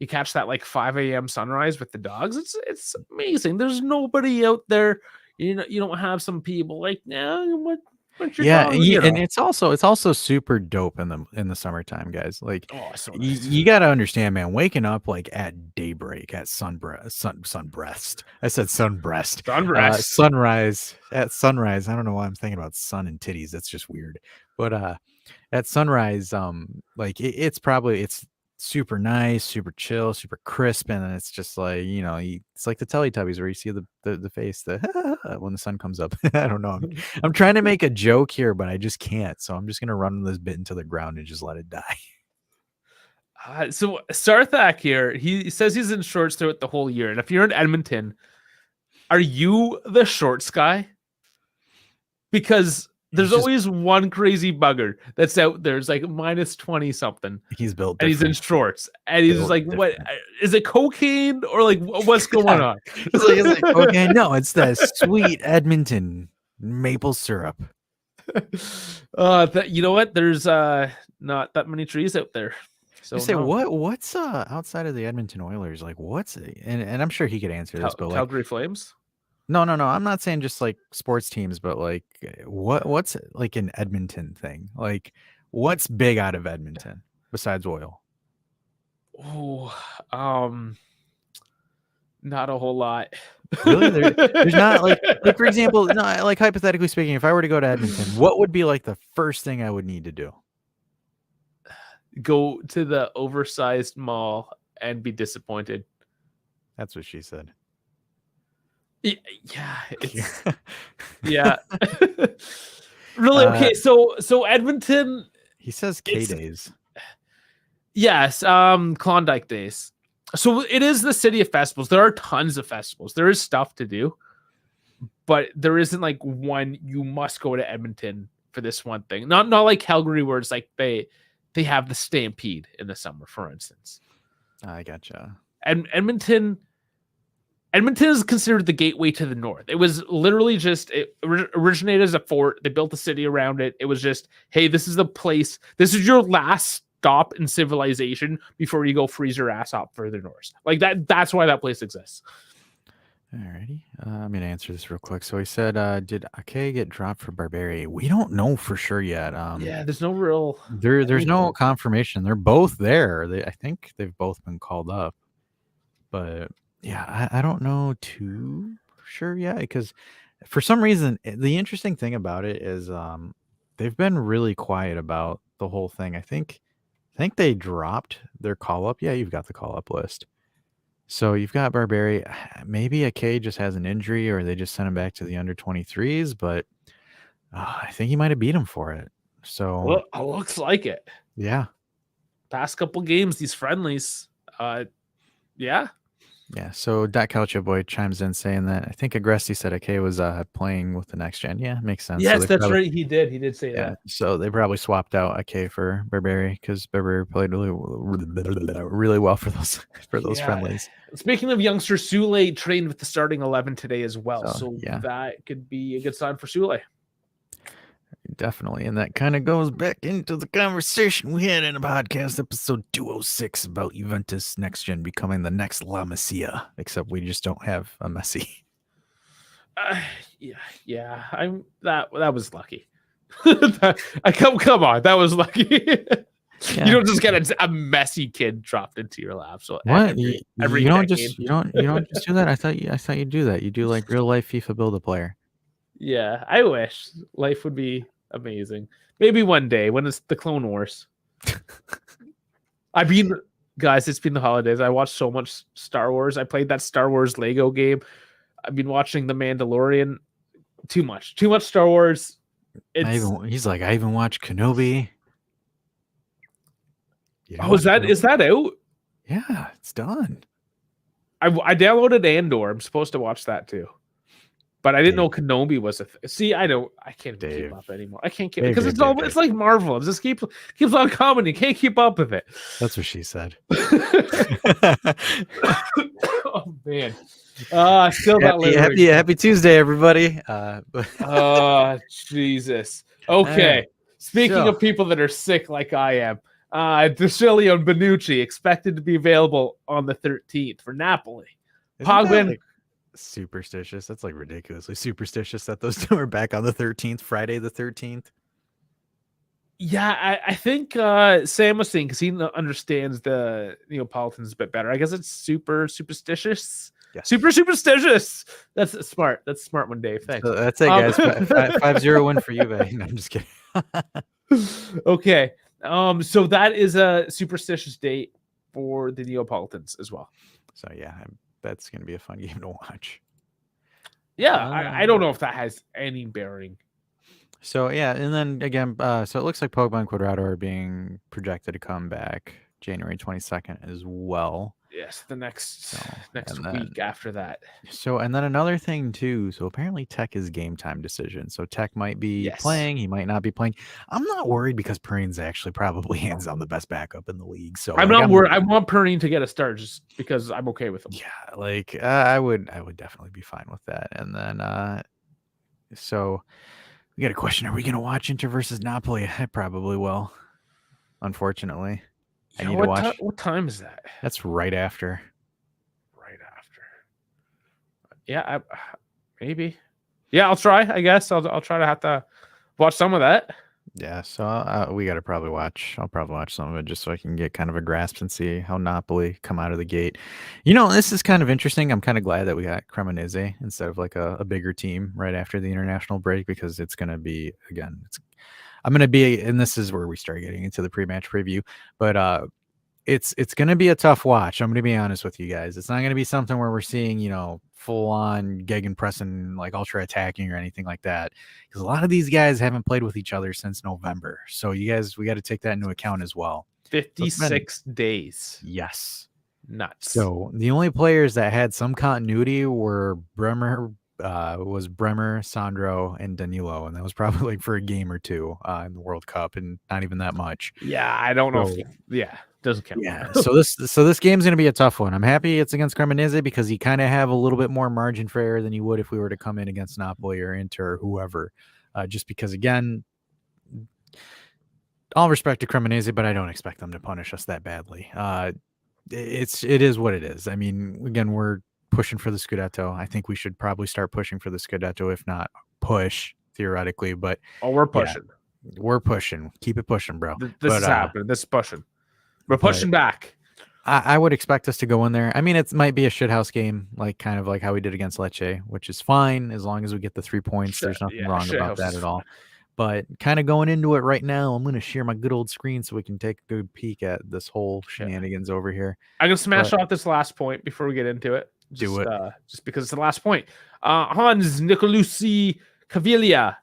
You catch that like 5 a.m. sunrise with the dogs. It's amazing. There's nobody out there. You don't have some people like, no, what? And it's also super dope in the summertime, guys. Like you got to understand, man, waking up like at daybreak at sunbreast. I said sunbreast. Sunrise at sunrise. I don't know why I'm thinking about sun and titties. That's just weird. But at sunrise, like it's super nice, super chill, super crisp, and it's just like it's like the Teletubbies where you see the face when the sun comes up. I don't know. I'm trying to make a joke here, but I just can't. So I'm just gonna run this bit into the ground and just let it die. So Sarthak here, he says he's in shorts throughout the whole year, and if you're in Edmonton, are you the shorts guy? Because there's always one crazy bugger that's out there. It's like minus 20 something. He's built and he's in shorts. And he's just like, what is it, cocaine or like what's going on? It's like cocaine. No, it's that sweet Edmonton maple syrup. You know what? There's not that many trees out there. So You say no. what's outside of the Edmonton Oilers, like what's and I'm sure he could answer this, but like Calgary Flames. no, I'm not saying just like sports teams, but like what's like an Edmonton thing? Like what's big out of Edmonton besides oil? Oh, not a whole lot. Really? There's not like for example, no, like hypothetically speaking, if I were to go to Edmonton, what would be like the first thing I would need to do? Go to the oversized mall and be disappointed. That's what she said. Yeah, it's yeah. Really? Okay, so Edmonton. He says K days. Yes, Klondike days. So it is the city of festivals. There are tons of festivals. There is stuff to do, but there isn't like one you must go to Edmonton for this one thing. Not like Calgary, where it's like they have the Stampede in the summer, for instance. I gotcha. And Edmonton is considered the gateway to the north. It was literally just it originated as a fort. They built a city around it. It was just, hey, this is the place. This is your last stop in civilization before you go freeze your ass off further north. Like that. That's why that place exists. Alrighty. I'm gonna answer this real quick. So he said, "Did Ake get dropped for Barbieri?" We don't know for sure yet. Yeah, there's no real. There's no confirmation. They're both there. I think they've both been called up, but yeah, I don't know too sure yet because for some reason the interesting thing about it is they've been really quiet about the whole thing. I think they dropped their call up. Yeah, you've got the call up list. So you've got Barbieri. Maybe Ake just has an injury or they just sent him back to the under 23s, but I think he might have beat him for it. So Well, it looks like it. Yeah. Past couple games, these friendlies. Yeah. Yeah. So that Calcio boy chimes in saying that I think Agresti said Ake was playing with the next gen. Yeah, makes sense. Yes, so that's right. He did say yeah, that. So they probably swapped out Ake for Barbieri because Barbieri played really well for those friendlies. Speaking of youngsters, Sule trained with the starting 11 today as well. So yeah, that could be a good sign for Sule. Definitely. And that kind of goes back into the conversation we had in a podcast episode 206 about Juventus next gen becoming the next La Masia, except we just don't have a Messi. Yeah. That was lucky. Come on, that was lucky. Yeah. You don't just get a Messi kid dropped into your lap. So what you don't just do that. I thought you'd do that. You do like real life FIFA build a player. Yeah, I wish life would be amazing. Maybe one day when it's the Clone Wars. Guys, it's been the holidays. I watched so much Star Wars. I played that Star Wars Lego game. I've been watching The Mandalorian. Too much Star Wars. He's like, I even watched Kenobi. Is that out? Yeah, it's done. I downloaded Andor. I'm supposed to watch that too. But I didn't know Kenobi was a see. I can't keep up anymore. I can't keep because it's like Marvel. It just keeps on coming. You can't keep up with it. That's what she said. Oh man. Still not happy Tuesday, everybody. Jesus. Okay. Speaking of people that are sick like I am, DeCilio and Bonucci expected to be available on the 13th for Napoli. Pogba. Superstitious. That's like ridiculously superstitious that those two are back on the 13th, Friday the 13th. Yeah, I think Sam was saying because he understands the Neapolitans a bit better. I guess it's superstitious. Yeah. Super superstitious. That's smart. That's smart one, Dave. Thanks. So that's it, guys. 5-0 win for you, babe. No, I'm just kidding. Okay. So that is a superstitious date for the Neapolitans as well. So yeah, that's going to be a fun game to watch. Yeah, I don't know if that has any bearing. So yeah, and then again, so it looks like Pogba and Cuadrado are being projected to come back January 22nd as well. Yes, the next week after that. So, and then another thing too. So apparently Tech is game time decision. So Tech might be playing. He might not be playing. I'm not worried because Perrine's actually probably hands down the best backup in the league. So I'm not worried. I want Perrine to get a start just because I'm okay with him. Yeah, like I would definitely be fine with that. And then so we got a question. Are we going to watch Inter versus Napoli? I probably will. Unfortunately. I need to watch. What time is that? That's right after. Right after. Yeah, maybe. Yeah, I'll try. I guess I'll try to have to watch some of that. Yeah, so we got to probably watch. I'll probably watch some of it just so I can get kind of a grasp and see how Napoli come out of the gate. This is kind of interesting. I'm kind of glad that we got Cremonese instead of like a bigger team right after the international break, because it's going to be, again, I'm going to be, and this is where we start getting into the pre-match preview, but it's going to be a tough watch. I'm going to be honest with you guys. It's not going to be something where we're seeing, full on gegenpressing, like ultra attacking or anything like that, because a lot of these guys haven't played with each other since November. So you guys, we got to take that into account as well. 56 days. Yes. Nuts. So the only players that had some continuity were Bremer, Sandro, and Danilo, and that was probably like for a game or two in the World Cup, and not even that much. Yeah, I don't know. Doesn't count. Yeah. so this game's going to be a tough one. I'm happy it's against Cremonese because you kind of have a little bit more margin for error than you would if we were to come in against Napoli or Inter or whoever. Just because, again, all respect to Cremonese, but I don't expect them to punish us that badly. It is what it is. I mean, again, we're pushing for the Scudetto. I think we should probably start pushing for the Scudetto, if not push theoretically. But we're pushing. Yeah, we're pushing. Keep it pushing, bro. This is happening. This is pushing. We're pushing back. I would expect us to go in there. I mean, it might be a shithouse game, like kind of like how we did against Lecce, which is fine as long as we get the 3 points. There's nothing wrong about that at all. But kind of going into it right now, I'm going to share my good old screen so we can take a good peek at this whole shenanigans over here. I'm going to smash off this last point before we get into it. Do it. Just because it's the last point. Hans Nicolucci Caviglia,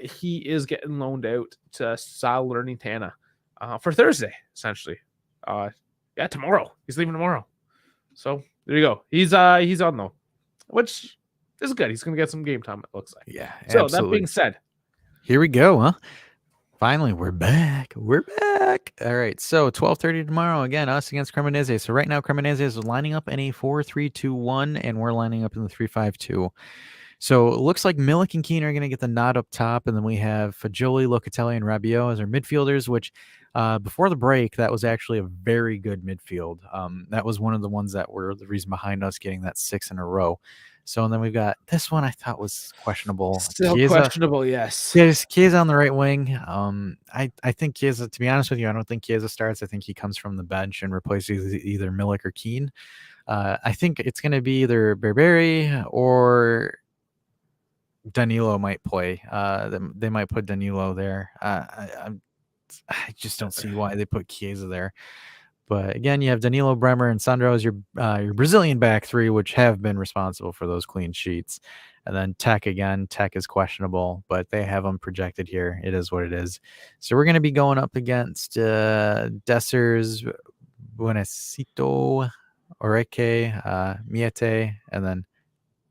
he is getting loaned out to Salernitana for Thursday, essentially. Tomorrow. He's leaving tomorrow. So there you go. He's on though, which is good. He's going to get some game time, it looks like. Yeah. So absolutely. that being said, here we go, huh? Finally, we're back. We're back. All right. So 12:30 tomorrow. Again, us against Cremonese. So right now, Cremonese is lining up in a 4-3-2-1, and we're lining up in the 3-5-2. So it looks like Milik and Keane are going to get the nod up top, and then we have Fagioli, Locatelli, and Rabiot as our midfielders, which before the break, that was actually a very good midfield. That was one of the ones that were the reason behind us getting that 6 in a row. So, and then we've got this one I thought was questionable. Still Chiesa, questionable, yes. Yes, Chiesa on the right wing. I think Chiesa, to be honest with you, I don't think Chiesa starts. I think he comes from the bench and replaces either Milik or Keane. I think it's going to be either Berberi or Danilo might play. They might put Danilo there. I just don't see why they put Chiesa there. But again, you have Danilo, Bremer, and Sandro as your Brazilian back three, which have been responsible for those clean sheets. And then Tech again. Tech is questionable, but they have them projected here. It is what it is. So we're going to be going up against Dessers, Buenasito, Oreke, Miete, and then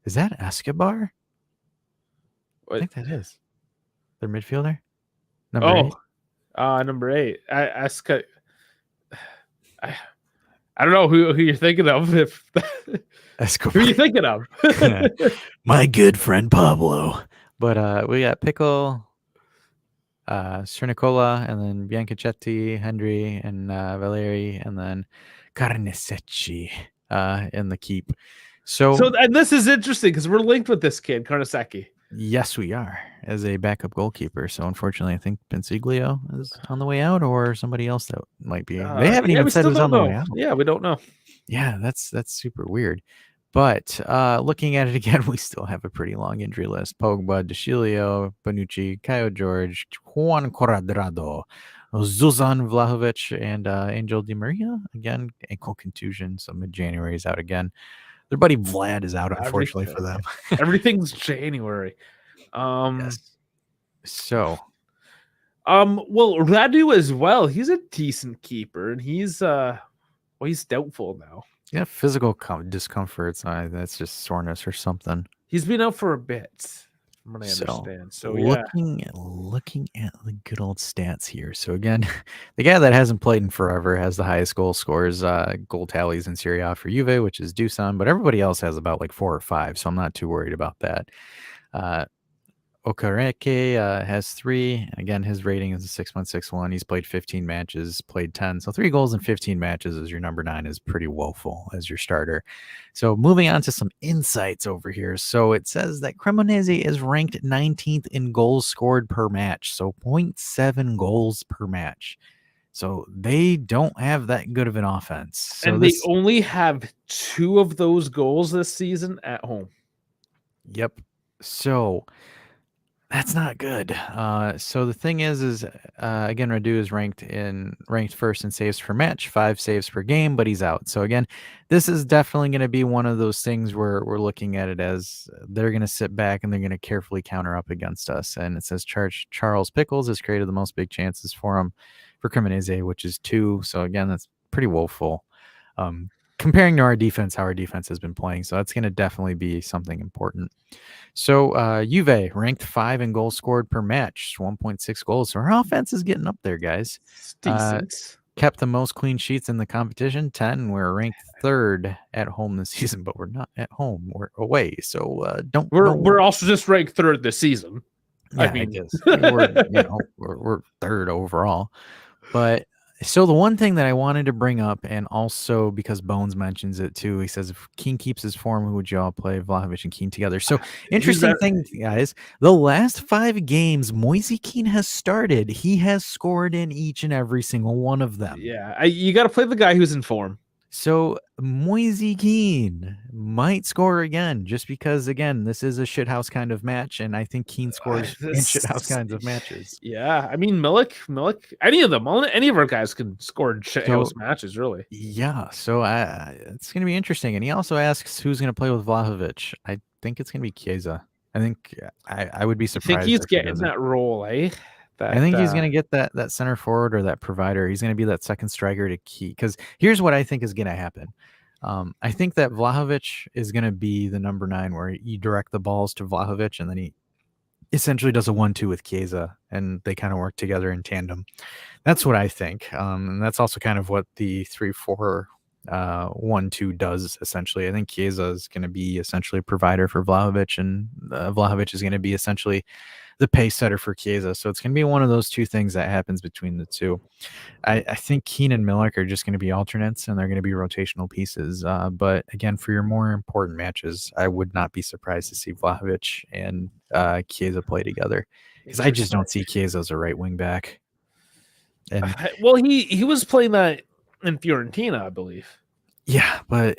is that Escobar? I think that is their midfielder. Number 8. Number 8. I don't know who you're thinking of. If who are you thinking of? My good friend Pablo. But we got Pickle, Cernicola, and then Biancacetti, Hendry, and Valeri, and then Carnesecchi in the keep. So and this is interesting because we're linked with this kid, Carnesecchi. Yes, we are, as a backup goalkeeper. So unfortunately, I think Bensiglio is on the way out, or somebody else that might be. They haven't even said who's on the way out. Yeah, we don't know. Yeah, that's super weird. But looking at it again, we still have a pretty long injury list. Pogba, DeCilio, Bonucci, Caio George, Juan Cuadrado, Zuzan Vlahovic, and Angel Di Maria. Again, ankle contusion, so mid-January is out again. Their buddy Vlad is out, unfortunately, for them. Everything's January. Yes. So, well, Radu as well. He's a decent keeper, and he's doubtful now. Yeah, physical discomforts. That's just soreness or something. He's been out for a bit, from what I understand. So looking at the good old stats here. So again, the guy that hasn't played in forever has the highest goal scores, goal tallies in Serie A for Juve, which is Dusan, but everybody else has about like 4 or 5. So I'm not too worried about that. Okereke has 3. Again, his rating is a 6.61. He's played 15 matches, played 10. So 3 goals in 15 matches as your number 9 is pretty woeful as your starter. So moving on to some insights over here. So it says that Cremonese is ranked 19th in goals scored per match. So 0.7 goals per match. So they don't have that good of an offense. So and they only have 2 of those goals this season at home. Yep. So that's not good. So the thing is again, Radu is ranked first in saves per match, 5 saves per game, but he's out. So again, this is definitely going to be one of those things where we're looking at it as they're going to sit back and they're going to carefully counter up against us. And it says Charles Pickles has created the most big chances for Cremonese, which is 2. So again, that's pretty woeful. Comparing to our defense, how our defense has been playing. So that's going to definitely be something important. So Juve ranked 5 in goals scored per match, 1.6 goals. So our offense is getting up there, guys. It's decent. Kept the most clean sheets in the competition, 10. We're ranked 3rd at home this season, but we're not at home. We're away. So we're also just ranked 3rd this season. Yeah, I guess we're 3rd overall. But so the one thing that I wanted to bring up, and also because Bones mentions it too, he says if Keane keeps his form, who would you all play Vlahovic and Keane together? So interesting thing, guys. The last 5 games Moise Keane has started, he has scored in each and every single one of them. Yeah, you got to play the guy who's in form. So Moise Keane might score again, just because again this is a shithouse kind of match, and I think Keane scores in shithouse kinds of matches. Yeah, I mean Milik, any of them, any of our guys can score in shithouse matches, really. Yeah, so it's gonna be interesting. And he also asks who's gonna play with Vlahovic. I think it's gonna be Chiesa. I think I would be surprised. I think he's getting that role, eh? I think he's going to get that center forward or that provider. He's going to be that second striker to key. Because here's what I think is going to happen. I think that Vlahovic is going to be the number 9 where you direct the balls to Vlahovic and then he essentially does a 1-2 with Chiesa and they kind of work together in tandem. That's what I think. And that's also kind of what the 3-4 1-2 does essentially. I think Chiesa is going to be essentially a provider for Vlahovic, and Vlahovic is going to be essentially the pace setter for Chiesa. So it's going to be one of those 2 things that happens between the 2. I think Keane and Milik are just going to be alternates and they're going to be rotational pieces. But again, for your more important matches, I would not be surprised to see Vlahovic and Chiesa play together, because I just don't see Chiesa as a right wing back. And well, he was playing that in Fiorentina, I believe. Yeah, but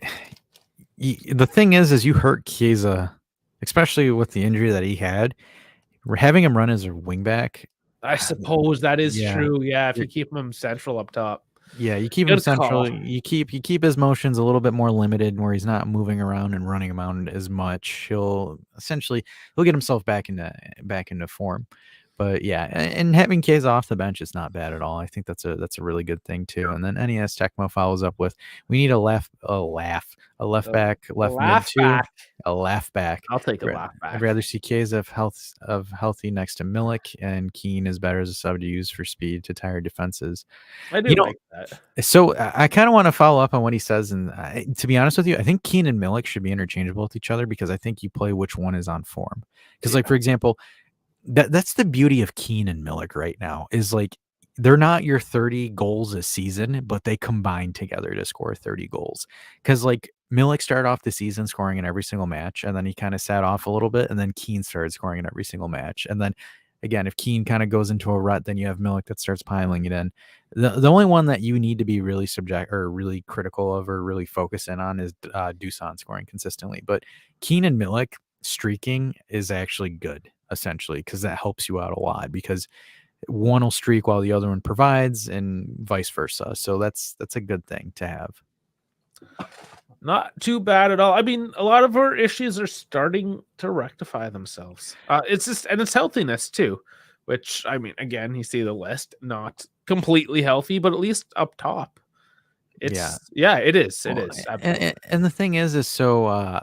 the thing is you hurt Chiesa, especially with the injury that he had. Having him run as a wingback, I suppose that is true. Yeah, if you keep him central up top. Yeah, you keep him central. You keep his motions a little bit more limited, where he's not moving around and running around as much. He'll get himself back into form. But yeah, and having Chiesa off the bench is not bad at all. I think that's a really good thing too. And then NES Tecmo follows up with, we need a left back, left mid too. A laugh back. I'll take a laugh back. I'd rather see Chiesa healthy next to Milik, and Keane is better as a sub to use for speed to tire defenses. I do like that. So I kind of want to follow up on what he says, and to be honest with you, I think Keane and Milik should be interchangeable with each other, because I think you play which one is on form. Because like for example, that's the beauty of Keane and Milik right now, is like they're not your 30 goals a season, but they combine together to score 30 goals. Because like Milik started off the season scoring in every single match, and then he kind of sat off a little bit, and then Keane started scoring in every single match. And then again, if Keane kind of goes into a rut, then you have Milik that starts piling it in. The only one that you need to be really really critical of or really focus in on is Dusan scoring consistently. But Keane and Milik streaking is actually good, essentially, because that helps you out a lot, because one will streak while the other one provides and vice versa. So that's a good thing to have. Not too bad at all. I mean, a lot of our issues are starting to rectify themselves. It's healthiness too, which, I mean, again, you see the list, not completely healthy, but at least up top. It is. It is. And the thing is so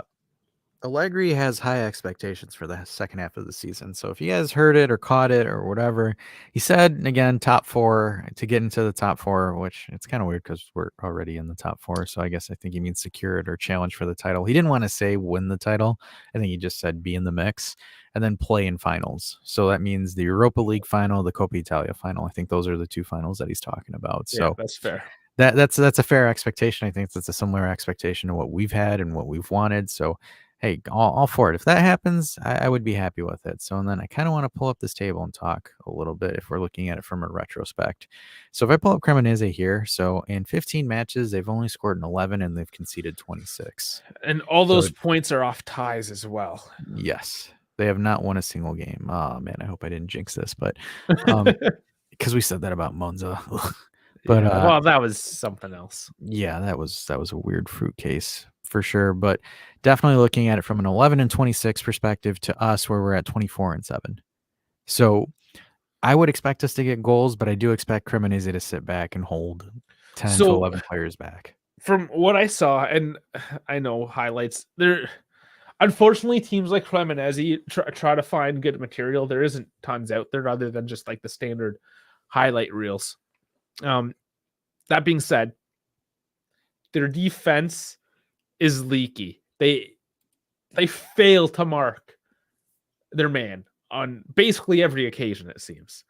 Allegri has high expectations for the second half of the season. So if you guys heard it or caught it or whatever, he said, again, top 4 to get into the top 4, which it's kind of weird because we're already in the top 4. So I guess I think he means secure it or challenge for the title. He didn't want to say win the title. I think he just said be in the mix and then play in finals. So that means the Europa League final, the Coppa Italia final. I think those are the 2 finals that he's talking about. So that's fair. That's a fair expectation. I think that's a similar expectation to what we've had and what we've wanted. So, hey, all for it. If that happens, I would be happy with it. So, and then I kind of want to pull up this table and talk a little bit if we're looking at it from a retrospect. So, if I pull up Cremonese here, so in 15 matches, they've only scored an 11 and they've conceded 26. And all those points are off ties as well. Yes. They have not won a single game. Oh, man, I hope I didn't jinx this, but because we said that about Monza. But well, that was something else. Yeah, that was a weird fruit case for sure. But definitely looking at it from an 11-26 perspective to us, where we're at 24-7. So I would expect us to get goals, but I do expect Cremonese to sit back and hold 10 to 11 players back. From what I saw, and I know highlights, there unfortunately teams like Cremonese try to find good material. There isn't tons out there other than just like the standard highlight reels. That being said, their defense is leaky. They fail to mark their man on basically every occasion, it seems.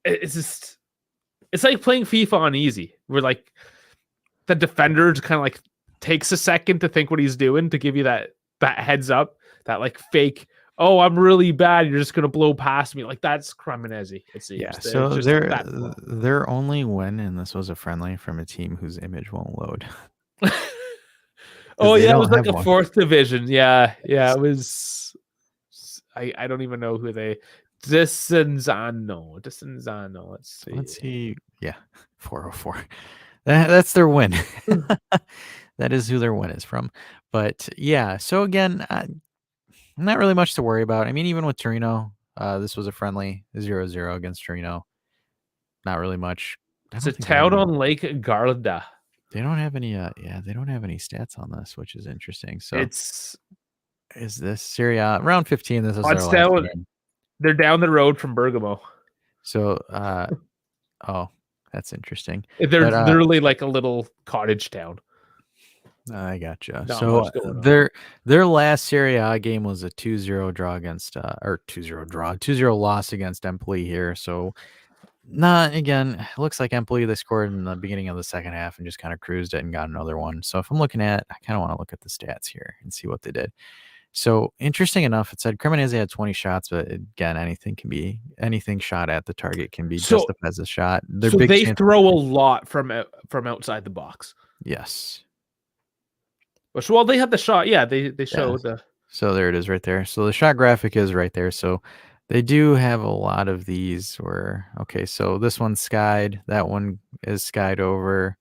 It's like playing FIFA on easy, where like the defender kind of like takes a second to think what he's doing to give you that heads up, that like fake, oh, I'm really bad, you're just gonna blow past me. Like that's Cremonese, it seems. Yeah, so their only win, and this was a friendly from a team whose image won't load. Oh yeah, it was like a 4th division. Yeah, it was. I don't even know who they. Desenzano. Let's see. Yeah, 404. That's their win. That is who their win is from. But yeah, so again, not really much to worry about. I mean, even with Torino, this was a friendly 0-0 against Torino. Not really much. It's a town on Lake Garda. They don't have any. They don't have any stats on this, which is interesting. So is this Serie A round 15? This is their last game. They're down the road from Bergamo. So, oh, that's interesting. They're literally like a little cottage town. I gotcha. So their last Serie A game was a 2-0 draw against 2-0 loss against Empoli here. So again, it looks like Empoli, they scored in the beginning of the second half and just kind of cruised it and got another one. So if I'm looking at, I kind of want to look at the stats here and see what they did. So interesting enough, it said Cremonese had 20 shots, but again, anything shot at the target can be justified as a shot. They throw a lot from outside the box. Yes. Well, they had the shot. Yeah, they showed the. So there it is right there. So the shot graphic is right there. So they do have a lot of these where, okay, so this one's skied. That one is skied over.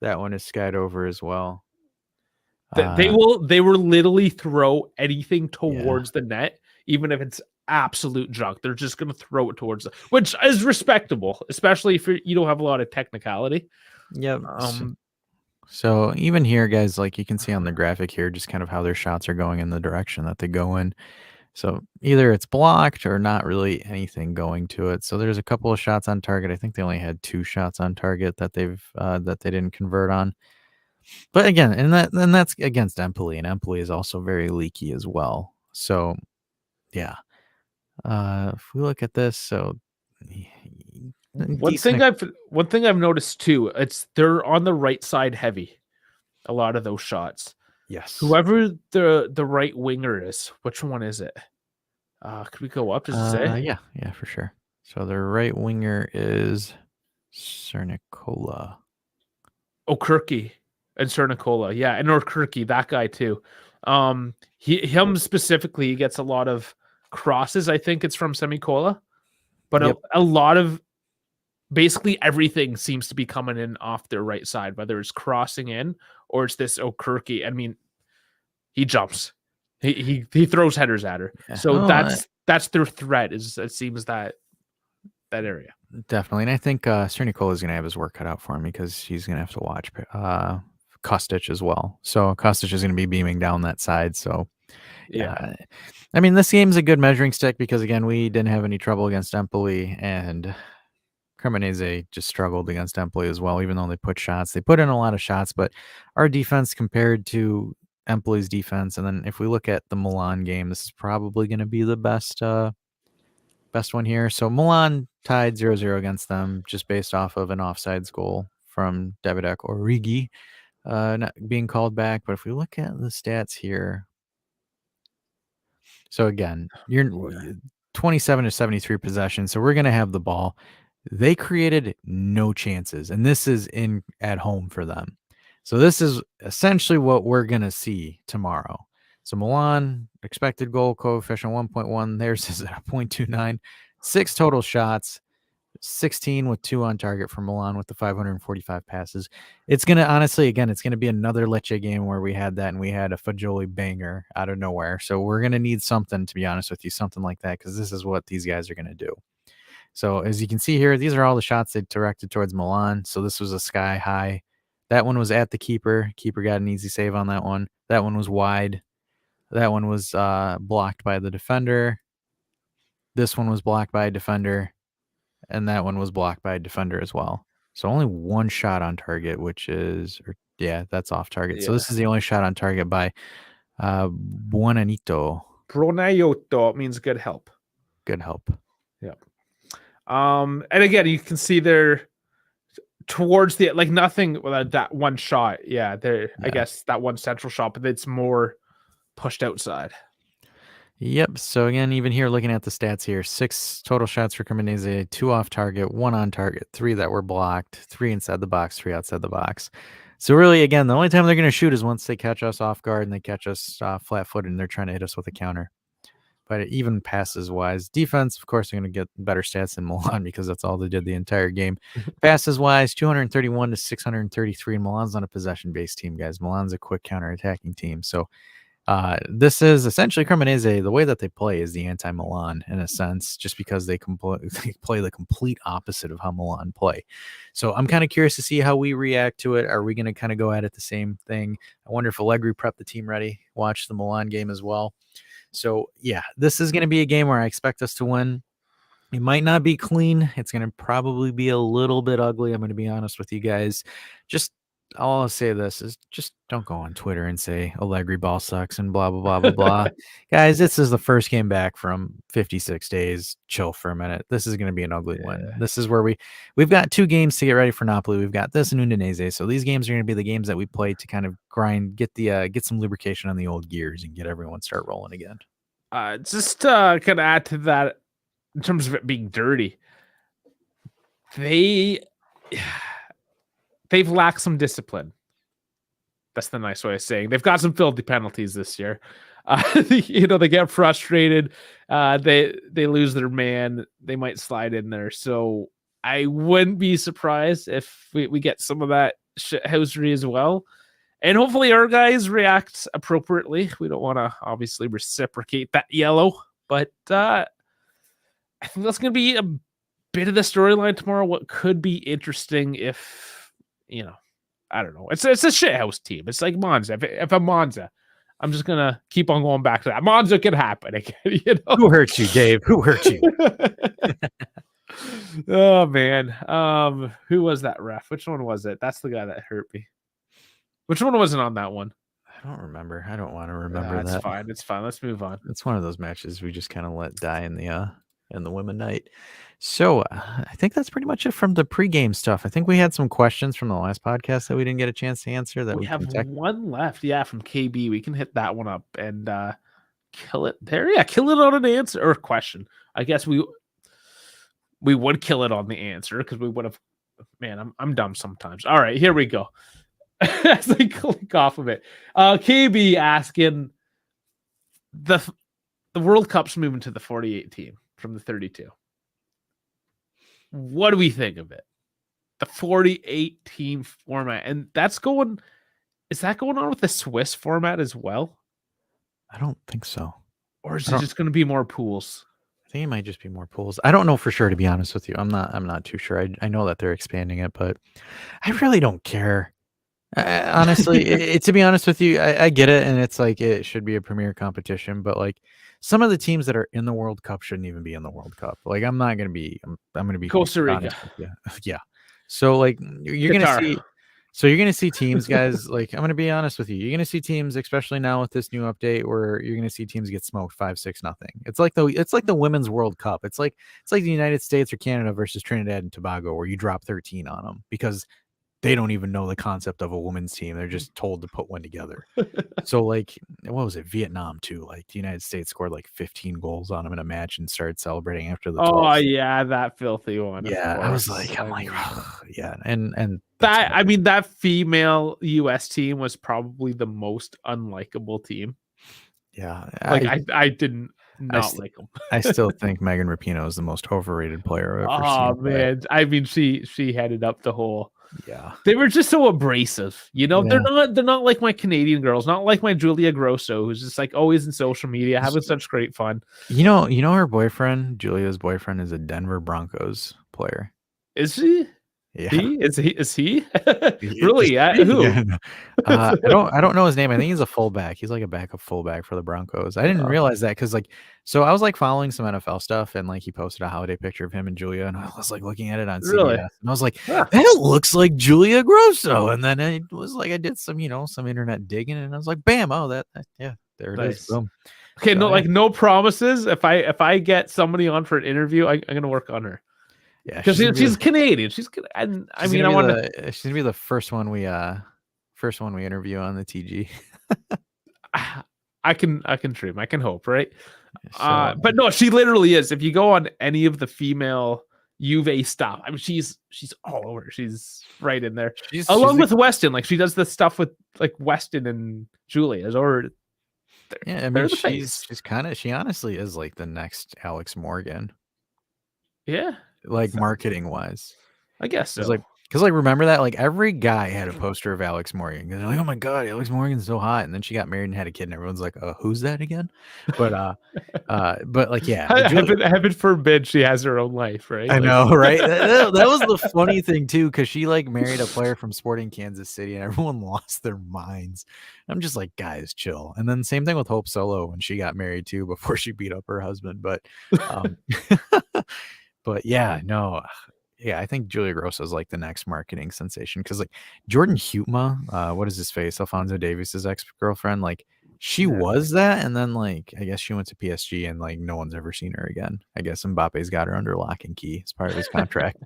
That one is skied over as well. They will literally throw anything towards the net, even if it's absolute junk. They're just going to throw it towards which is respectable, especially if you don't have a lot of technicality. Yep. So even here, guys, like you can see on the graphic here, just kind of how their shots are going in the direction that they go in. So either it's blocked or not really anything going to it. So there's a couple of shots on target. I think they only had 2 shots on target that they didn't convert on. But again, and that's against Empoli, and Empoli is also very leaky as well. So yeah, if we look at this, so one thing I've noticed too, they're on the right side heavy. A lot of those shots. Yes. Whoever the right winger is, which one is it? Could we go up? Does it say? Yeah, for sure. So their right winger is Cernicola. O'Kirky and Cernicola. Yeah, and O'Kirky, that guy too. Him specifically, he gets a lot of crosses. I think it's from Semicola. But a lot of basically everything seems to be coming in off their right side, whether it's crossing in or it's this O'Kirky. I mean, he jumps. He throws headers at her. Yeah. So that's their threat, is it seems that area. Definitely. And I think Cernicola is going to have his work cut out for him because he's going to have to watch Kostic as well. So Kostic is going to be beaming down that side. So Yeah. I mean, this game's a good measuring stick because again, we didn't have any trouble against Empoli, and Cremonese just struggled against Empoli as well. Even though they put shots, they put in a lot of shots, but our defense compared to Empoli's defense, and then if we look at the Milan game, this is probably going to be the best one here. So Milan tied 0-0 against them just based off of an offsides goal from Davidek Origi not being called back. But if we look at the stats here, so again, you're 27 to 73 possession. So we're going to have the ball. They created no chances, and this is at home for them. So this is essentially what we're going to see tomorrow. So Milan expected goal coefficient 1.1. Theirs is at 0.29. 6 total shots, 16 with 2 on target for Milan with the 545 passes. It's going to, honestly, again, it's going to be another Lecce game where we had that and we had a Fagioli banger out of nowhere. So we're going to need something, to be honest with you, something like that, because this is what these guys are going to do. So as you can see here, these are all the shots they directed towards Milan. So this was a sky high. That one was at the keeper. Keeper got an easy save on that one. That one was wide. That one was blocked by the defender. This one was blocked by a defender. And that one was blocked by a defender as well. So only one shot on target, which is, that's off target. So this is the only shot on target by Buonanito. Buonaiuto means good help. Good help. Yeah. And again, you can see there towards the nothing without that one shot. Yeah, I guess that one central shot, but it's more pushed outside. Yep. So again, even here, looking at the stats here, 6 total shots for Cremonese, 2 off target, 1 on target, 3 that were blocked, 3 inside the box, 3 outside the box. So really, again, the only time they're going to shoot is once they catch us off guard and they catch us flat-footed and they're trying to hit us with a counter. But even passes-wise, defense, of course, they're going to get better stats than Milan because that's all they did the entire game. Passes-wise, 231 to 633. And Milan's not a possession-based team, guys. Milan's a quick counter-attacking team. So this is essentially Cremonese. The way that they play is the anti-Milan in a sense, just because they play the complete opposite of how Milan play. So I'm kind of curious to see how we react to it. Are we going to kind of go at it the same thing? I wonder if Allegri prepped the team ready, watch the Milan game as well. So, yeah, this is going to be a game where I expect us to win. It might not be clean. It's going to probably be a little bit ugly. I'm going to be honest with you guys. Just all I'll say this is just don't go on Twitter and say Allegri ball sucks and blah, blah, blah, blah, blah. Guys, this is the first game back from 56 days. Chill for a minute. This is going to be an ugly one. This is where we've got 2 games to get ready for Napoli. We've got this and Udinese. So these games are going to be the games that we play to kind of grind, get some lubrication on the old gears and get everyone start rolling again. Just kind of add to that in terms of it being dirty. They've lacked some discipline. That's the nice way of saying. They've got some filthy penalties this year. They get frustrated. They lose their man. They might slide in there. So I wouldn't be surprised if we get some of that shithousery as well. And hopefully our guys react appropriately. We don't want to obviously reciprocate that yellow, but I think that's going to be a bit of the storyline tomorrow. What could be interesting if, I don't know. It's a shithouse team. It's like Monza. If I'm Monza, I'm just going to keep on going back to that. Monza can happen again. Who hurt you, Dave? Who hurt you? Oh, man. Who was that ref? Which one was it? That's the guy that hurt me. Which one wasn't on that one? I don't remember. I don't want to remember that. It's fine. It's fine. Let's move on. It's one of those matches we just kind of let die in the women night. So I think that's pretty much it from the pregame stuff. I think we had some questions from the last podcast that we didn't get a chance to answer. That we have one left. Yeah, from KB. We can hit that one up and kill it there. Yeah, kill it on an answer or question. I guess we would kill it on the answer because we would have. Man, I'm dumb sometimes. All right, here we go. As I click off of it, KB asking the World Cup's moving to the 48 team from the 32. What do we think of it? The 48 team format, and is that going on with the Swiss format as well? I don't think so. Or is it just going to be more pools? I think it might just be more pools. I don't know for sure, to be honest with you. I'm not too sure. I know that they're expanding it, but I really don't care Honestly, to be honest with you, I get it, and it's like it should be a premier competition, but like some of the teams that are in the World Cup shouldn't even be in the World Cup. Like I'm not gonna be, I'm gonna be Costa Rica, honest with you. Yeah. So like you're gonna Qatar. see, so you're gonna see teams, guys. Like I'm gonna be honest with you, you're gonna see teams, especially now with this new update, where you're gonna see teams get smoked 5-6 nothing. It's like the Women's World Cup. It's like the United States or Canada versus Trinidad and Tobago, where you drop 13 on them because they don't even know the concept of a women's team. They're just told to put one together. So like, what was it? Vietnam too. Like the United States scored like 15 goals on them in a match and started celebrating after the 12th. Oh yeah, that filthy one. Yeah, I was like, yeah, and that. I mean, that female U.S. team was probably the most unlikable team. Yeah, like I didn't like them. I still think Megan Rapinoe is the most overrated player I've ever seen. Oh man, I mean, she headed up the whole. Yeah, they were just so abrasive. You know, they're not like my Canadian girls, not like my Julia Grosso, who's just like always in social media having such great fun. You know her boyfriend, Julia's boyfriend, is a Denver Broncos player. Is she? Yeah. Is he? Really? Who? Yeah, no. I don't know his name. I think he's a fullback. He's like a backup fullback for the Broncos. I didn't realize that because like, so I was like following some NFL stuff and like he posted a holiday picture of him and Julia, and I was like looking at it on CBS, and I was like, that looks like Julia Grosso. And then it was like I did some some internet digging, and I was like, bam, oh that yeah, there it is. Boom. Okay, so, no promises. If I get somebody on for an interview, I'm gonna work on her. Yeah, because she's Canadian. She's I mean, I want to. She's gonna be the first one we interview on the TG. I can dream. I can hope, right? But no, she literally is. If you go on any of the female Juve stuff, I mean, she's all over. She's right in there, along with Weston. Like she does the stuff with like Weston and Julia's. Or yeah, I mean, she honestly is like the next Alex Morgan. Yeah. Like marketing wise, I guess so. Because remember that like every guy had a poster of Alex Morgan. They're like, oh my god, Alex Morgan's so hot, and then she got married and had a kid, and everyone's like, who's that again? But like yeah, heaven forbid she has her own life, right? I know, right? that was the funny thing too, because she like married a player from Sporting Kansas City, and everyone lost their minds. I'm just like, guys, chill. And then same thing with Hope Solo when she got married too, before she beat up her husband. But but yeah, no. Yeah, I think Julia Grosso is like the next marketing sensation because like Jordan Hutma, what is his face? Alphonso Davies's ex-girlfriend, like she was that, and then like I guess she went to PSG and like no one's ever seen her again. I guess Mbappe's got her under lock and key as part of his contract.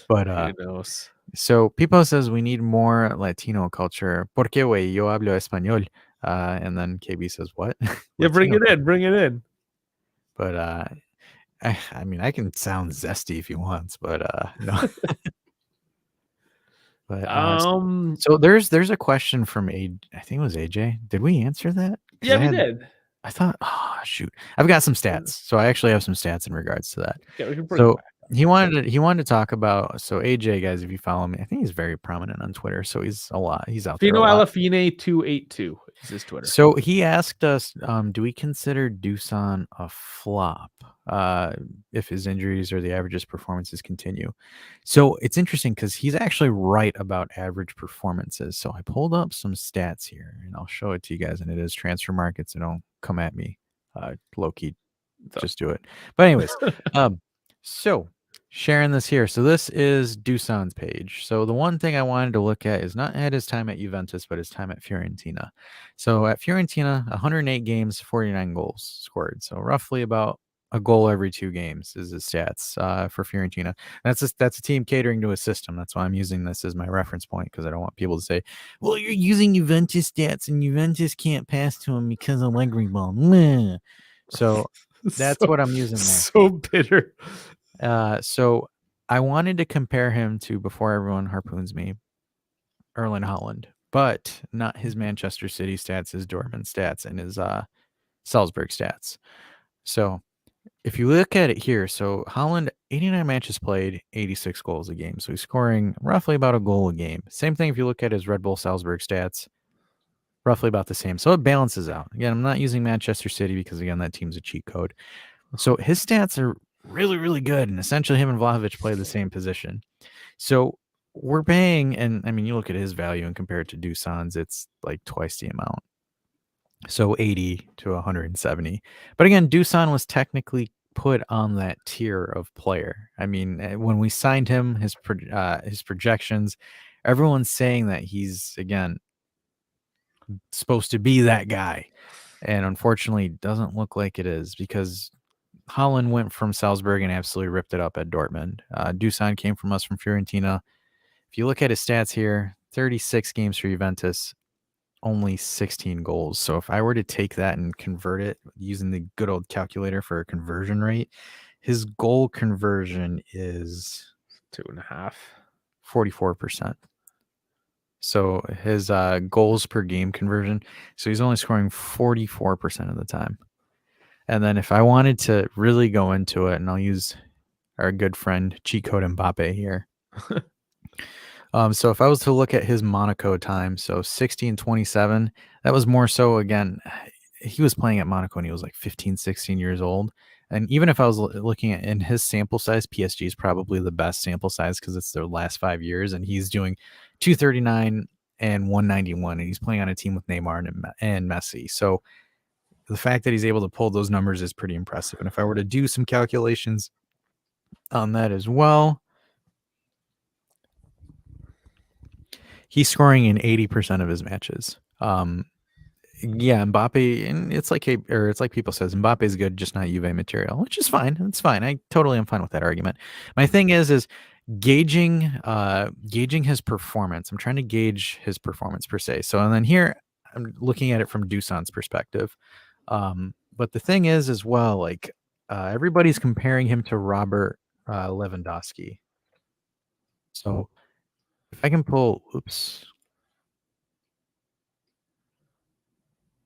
But so Pipo says we need more Latino culture. Porque güey, yo hablo español. And then KB says what? Yeah, bring it in. But I mean, I can sound zesty if you want, but no. But so there's a question from I think it was AJ. Did we answer that? Yeah, we did. I thought, oh shoot, I've got some stats. So I actually have some stats in regards to that. Yeah, we can bring it back. He wanted to talk about, so AJ, guys, if you follow me, I think he's very prominent on Twitter, so he's out there. Fino Alafine 282 is his Twitter. So he asked us, do we consider Dusan a flop if his injuries or the averages performances continue? So it's interesting because he's actually right about average performances. So I pulled up some stats here and I'll show it to you guys, and it is transfer markets, so don't come at me, low-key, just do it. But anyways, so sharing this here. So this is Dusan's page. So the one thing I wanted to look at is not at his time at Juventus, but his time at Fiorentina. So at Fiorentina, 108 games, 49 goals scored. So roughly about a goal every 2 games is his stats for Fiorentina. That's a team catering to a system. That's why I'm using this as my reference point, because I don't want people to say, well, you're using Juventus stats and Juventus can't pass to him because of Allegri ball. Meh. So that's what I'm using there. So bitter. So I wanted to compare him to, before everyone harpoons me, Erling Haaland, but not his Manchester City stats, his Dortmund stats, and his Salzburg stats. So if you look at it here, so Haaland, 89 matches played, 86 goals a game. So he's scoring roughly about a goal a game. Same thing if you look at his Red Bull Salzburg stats, roughly about the same. So it balances out. Again, I'm not using Manchester City because, again, that team's a cheat code. So his stats are really, really good. And essentially him and Vlahovic play the same position. So we're paying, and I mean, you look at his value and compare it to Dusan's, it's like twice the amount. So 80 to 170. But again, Dusan was technically put on that tier of player. I mean, when we signed him, his projections, everyone's saying that he's, again, supposed to be that guy. And unfortunately, doesn't look like it is, because Holland went from Salzburg and absolutely ripped it up at Dortmund. Dusan came from us from Fiorentina. If you look at his stats here, 36 games for Juventus, only 16 goals. So if I were to take that and convert it using the good old calculator for a conversion rate, his goal conversion is 2.5. 44%. So his goals per game conversion, so he's only scoring 44% of the time. And then if I wanted to really go into it, and I'll use our good friend cheat code Mbappe here. So if I was to look at his Monaco time, so 60 and 27, that was more so, again, he was playing at Monaco when he was like 15, 16 years old. And even if I was looking at in his sample size, PSG is probably the best sample size because it's their last 5 years, and he's doing 239 and 191, and he's playing on a team with Neymar and Messi. So the fact that he's able to pull those numbers is pretty impressive. And if I were to do some calculations on that as well, he's scoring in 80% of his matches. Yeah, Mbappe, and it's like people says, Mbappe is good, just not Juve material, which is fine. It's fine. I totally am fine with that argument. My thing is gauging his performance. I'm trying to gauge his performance per se. So, and then here I'm looking at it from Dusan's perspective. But the thing is as well, like everybody's comparing him to Robert Lewandowski. So if I can pull,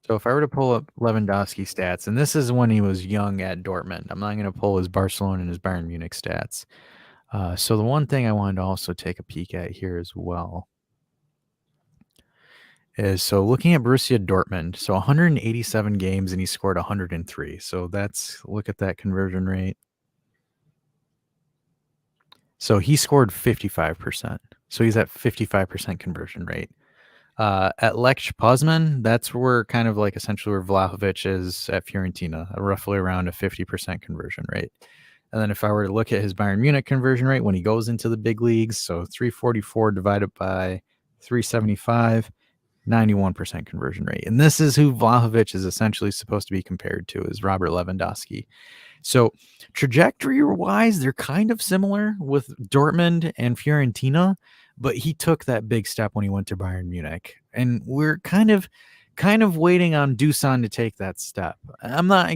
So if I were to pull up Lewandowski stats, and this is when he was young at Dortmund, I'm not going to pull his Barcelona and his Bayern Munich stats. So the one thing I wanted to also take a peek at here as well is, so looking at Borussia Dortmund, so 187 games and he scored 103. So look at that conversion rate. So he scored 55%. So he's at 55% conversion rate. At Lech Poznan, that's where kind of like essentially where Vlahovic is at Fiorentina, roughly around a 50% conversion rate. And then if I were to look at his Bayern Munich conversion rate when he goes into the big leagues, so 344 divided by 375, 91% conversion rate. And this is who Vlahovic is essentially supposed to be compared to, is Robert Lewandowski. So trajectory-wise, they're kind of similar with Dortmund and Fiorentina, but he took that big step when he went to Bayern Munich. And we're kind of waiting on Dusan to take that step. I'm not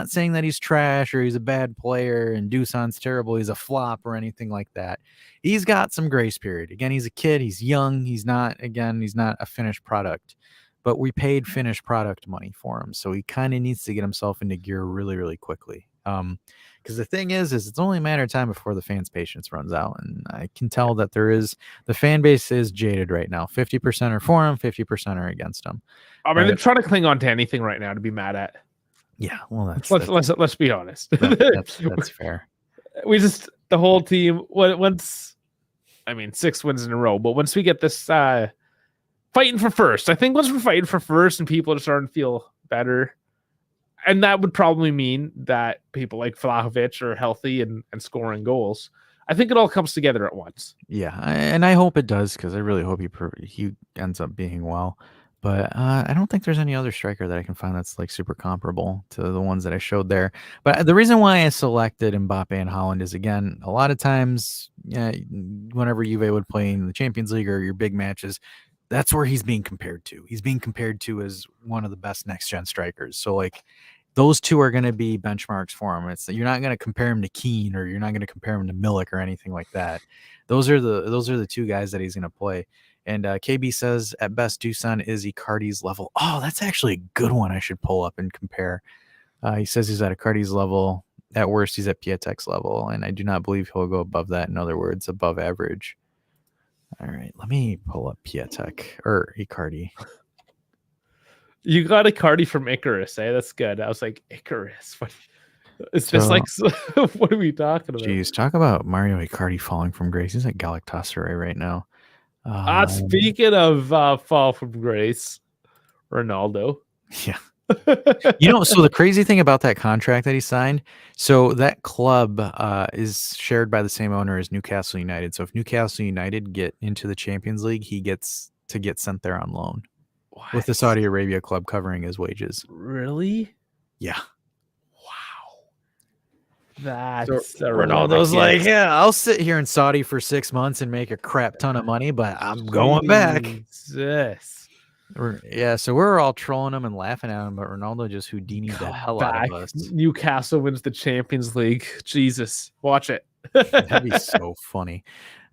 saying that he's trash or he's a bad player and Dusan's terrible, he's a flop or anything like that. He's got some grace period. Again, he's a kid, he's young, he's not a finished product. But we paid finished product money for him, so he kind of needs to get himself into gear really, really quickly. Because the thing is it's only a matter of time before the fans' patience runs out, and I can tell that the fan base is jaded right now. 50% are for him, 50% are against him. I mean, they're trying to cling on to anything right now to be mad at. Yeah, well, let's be honest. That's fair. We just, the whole team, once, I mean, 6 wins in a row, but once we get this fighting for first, I think once we're fighting for first and people are starting to feel better, and that would probably mean that people like Vlahovic are healthy and scoring goals. I think it all comes together at once. Yeah, and I hope it does, because I really hope he ends up being well. But I don't think there's any other striker that I can find that's like super comparable to the ones that I showed there. But the reason why I selected Mbappe and Holland is, again, a lot of times, whenever Juve would play in the Champions League or your big matches, that's where he's being compared to. He's being compared to as one of the best next-gen strikers. So, like, those two are going to be benchmarks for him. You're not going to compare him to Keane, or you're not going to compare him to Milik or anything like that. Those are the two guys that he's going to play. And KB says, at best, Dusan is Icardi's level. Oh, that's actually a good one I should pull up and compare. He says he's at Icardi's level. At worst, he's at Piatek's level. And I do not believe he'll go above that. In other words, above average. All right, let me pull up Piatek or Icardi. You got Icardi from Icarus, eh? That's good. I was like, Icarus. What? It's just like, what are we talking about? Jeez, talk about Mario Icardi falling from grace. He's at Galatasaray right now. Speaking of fall from grace, Ronaldo. Yeah. So the crazy thing about that contract that he signed, so that club is shared by the same owner as Newcastle United. So if Newcastle United get into the Champions League, he gets to get sent there on loan with the Saudi Arabia club covering his wages. Really? Yeah. That's Ronaldo's like, yeah, I'll sit here in Saudi for 6 months and make a crap ton of money, but I'm going back. Jesus. Yeah, so we're all trolling him and laughing at him, but Ronaldo just Houdini'd the hell out of us. Newcastle wins the Champions League. Jesus, watch it. That'd be so funny.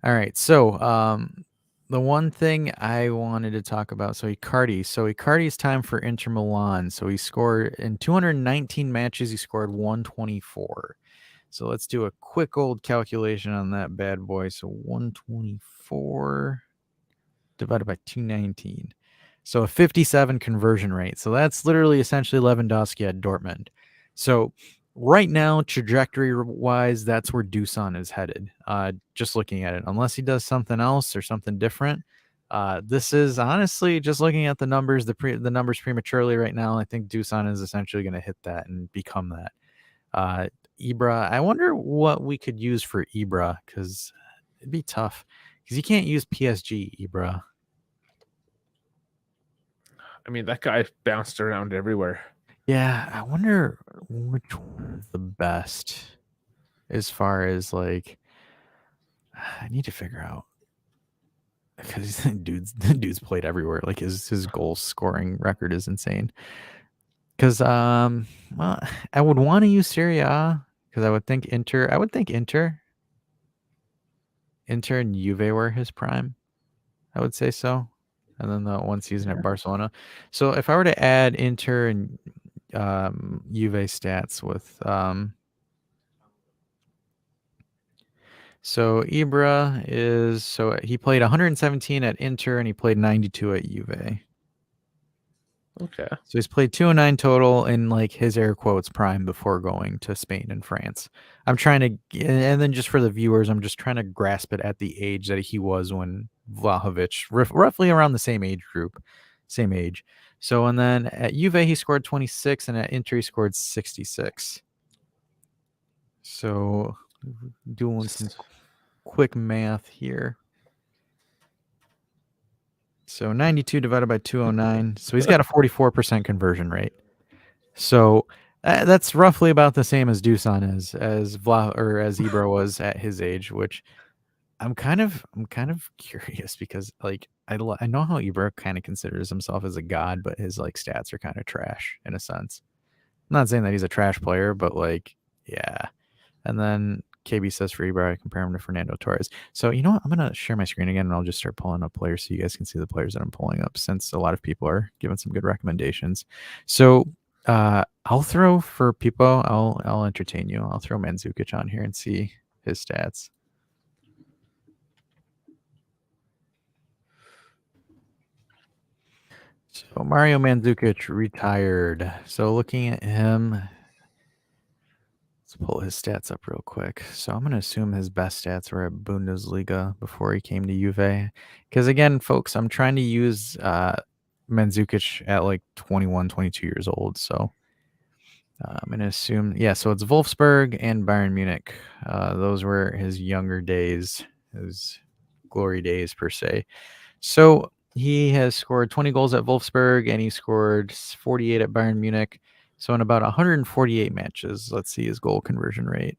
All right, so the one thing I wanted to talk about, so Icardi's time for Inter Milan. So he scored in 219 matches, he scored 124. So let's do a quick old calculation on that bad boy. So 124 divided by 219. So a 57 conversion rate. So that's literally essentially Lewandowski at Dortmund. So right now, trajectory-wise, that's where Dusan is headed. Just looking at it, unless he does something else or something different. This is honestly just looking at the numbers, the numbers prematurely right now. I think Dusan is essentially going to hit that and become that. Ibra, I wonder what we could use for Ibra, because it'd be tough because you can't use PSG Ibra. I mean, that guy bounced around everywhere. Yeah, I wonder which one's the best as far as like, I need to figure out, because the dude's played everywhere. Like his goal scoring record is insane. Because well, I would want to use Serie A because I would think Inter and Juve were his prime. I would say so. And then the one season at Barcelona. So if I were to add Inter and Juve stats with so Ibra is, so he played 117 at Inter and he played 92 at Juve. Okay. So he's played 209 total in like his air quotes prime before going to Spain and France. I'm trying to, and then just for the viewers, I'm just trying to grasp it at the age that he was when Vlahovic, roughly around the same age group, same age. So, and then at Juve, he scored 26 and at Inter, he scored 66. So doing some quick math here. So 92 divided by 209. So he's got a 44% conversion rate. So that's roughly about the same as Dusan is, as Ibra was at his age, which I'm kind of curious because like I know how Ibra kind of considers himself as a god, but his like stats are kind of trash in a sense. I'm not saying that he's a trash player, but like, yeah. And then KB says for Ibra, I compare him to Fernando Torres. So, you know what? I'm going to share my screen again and I'll just start pulling up players so you guys can see the players that I'm pulling up, since a lot of people are giving some good recommendations. So, I'll throw for people, I'll entertain you. I'll throw Mandzukic on here and see his stats. So, Mario Mandzukic retired. So, looking at him, let's pull his stats up real quick. So I'm going to assume his best stats were at Bundesliga before he came to Juve. Because again, folks, I'm trying to use Mandzukic at like 21, 22 years old. So I'm going to assume, yeah, so it's Wolfsburg and Bayern Munich. Those were his younger days, his glory days per se. So he has scored 20 goals at Wolfsburg and he scored 48 at Bayern Munich. So in about 148 matches, let's see his goal conversion rate.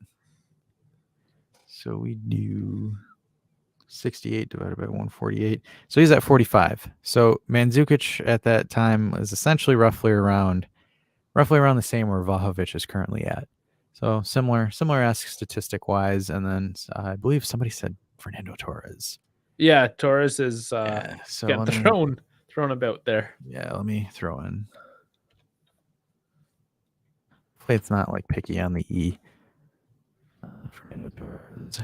So we do 68 divided by 148. So he's at 45. So Mandzukic at that time is essentially roughly around the same where Vlahovic is currently at. So similar-esque statistic-wise. And then I believe somebody said Fernando Torres. Yeah, Torres is so getting thrown about there. Yeah, let me throw in. Hopefully it's not like picky on the E. Fernando Torres.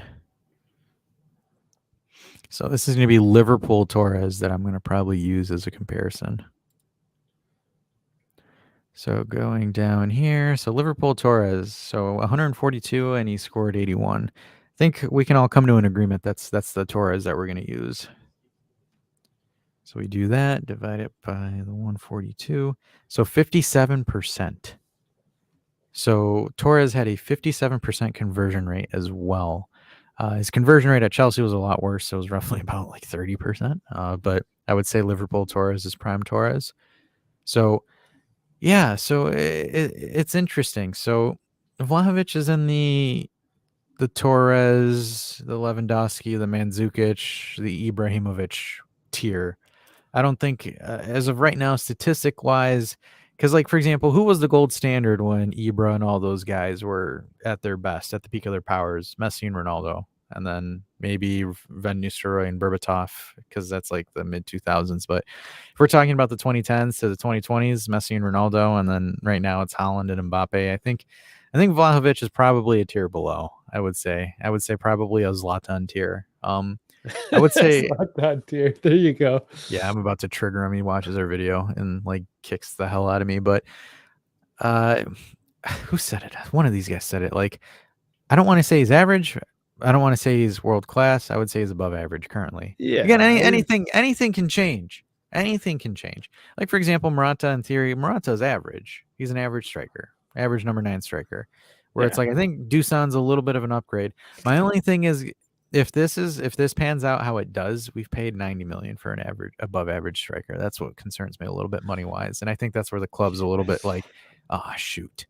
So this is going to be Liverpool Torres that I'm going to probably use as a comparison. So going down here, so Liverpool Torres, so 142, and he scored 81. I think we can all come to an agreement that's the Torres that we're going to use. So we do that, divide it by the 142, so 57%. So Torres had a 57% conversion rate as well. His conversion rate at Chelsea was a lot worse, so it was roughly about like 30%. But I would say Liverpool Torres is prime Torres. So yeah, so it's interesting. So Vlahovic is in the Torres, the Lewandowski, the Mandzukic, the Ibrahimovic tier. I don't think, as of right now, statistic-wise, because, like, for example, who was the gold standard when Ibra and all those guys were at their best, at the peak of their powers? Messi and Ronaldo. And then maybe Van Nistelrooy and Berbatov, because that's like the mid-2000s. But if we're talking about the 2010s to the 2020s, Messi and Ronaldo, and then right now it's Haaland and Mbappe, I think Vlahovic is probably a tier below, I would say. I would say probably a Zlatan tier. I would say Zlatan tier. There you go. Yeah, I'm about to trigger him. He watches our video and like kicks the hell out of me. But who said it? One of these guys said it. Like, I don't want to say he's average. I don't want to say he's world class. I would say he's above average currently. Yeah. Again, anything can change. Anything can change. Like, for example, Morata, in theory, Morata's average. He's an average striker, average number 9 striker. Where it's like, I think Dusan's a little bit of an upgrade. My only thing is, if this pans out how it does, we've paid 90 million for an above average striker. That's what concerns me a little bit money wise, and I think that's where the club's a little bit like, shoot.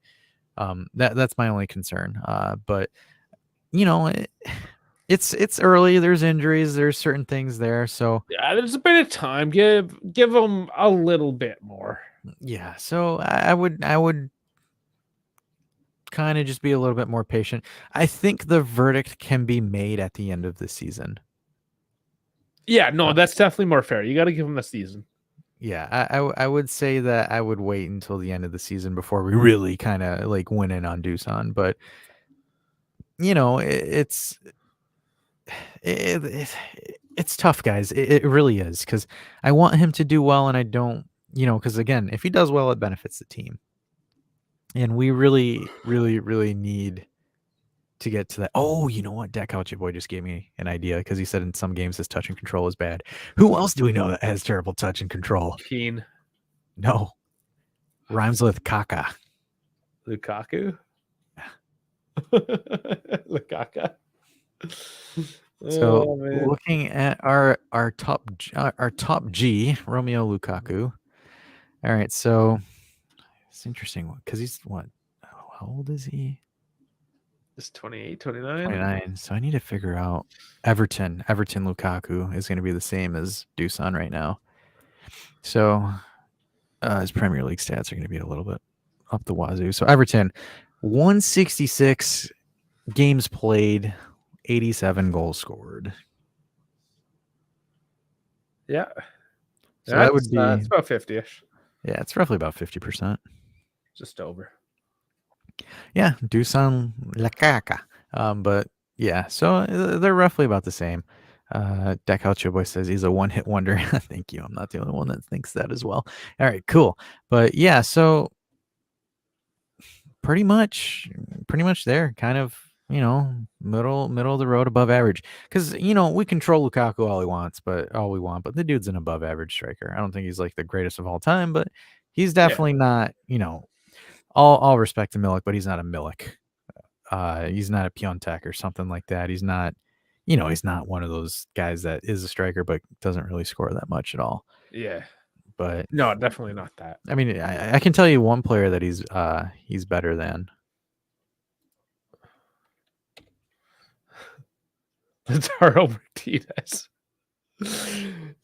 That's my only concern. But you know, it's early. There's injuries. There's certain things there. So yeah, there's a bit of time. Give them a little bit more. Yeah. So I would kind of just be a little bit more patient. I think the verdict can be made at the end of the season. Yeah, no, that's definitely more fair. You got to give them the season. Yeah, I would say that I would wait until the end of the season before we really kind of like went in on Dusan. But you know, it's tough, guys. It really is, because I want him to do well, and I don't, because again, if he does well, it benefits the team. And we really, really, really need to get to that. Oh, you know what? Calcio boy just gave me an idea, because he said in some games his touch and control is bad. Who else do we know that has terrible touch and control? Keane. No. Rhymes with Kaka. Lukaku? Lukaku. So looking at our top G, Romeo Lukaku. All right, so it's interesting because he's what? How old is he? Just 28, 29? 29. So I need to figure out Everton Lukaku is going to be the same as Dusan right now. So his Premier League stats are going to be a little bit up the wazoo. So Everton, 166 games played, 87 goals scored. Yeah. So that would be it's about 50-ish. Yeah, it's roughly about 50%. Just over. Yeah, Dusan Lakaka. But yeah, so they're roughly about the same. Calcio boy says he's a one-hit wonder. Thank you. I'm not the only one that thinks that as well. All right, cool. But yeah, so pretty much there, kind of, middle of the road, above average. Because we control Lukaku all we want, but the dude's an above average striker. I don't think he's like the greatest of all time, but he's definitely not. All respect to Milik, but he's not a Milik. He's not a Piontek or something like that. He's not, he's not one of those guys that is a striker but doesn't really score that much at all. Yeah. But no, definitely not that. I mean, I can tell you one player that he's better than. Lautaro Martinez.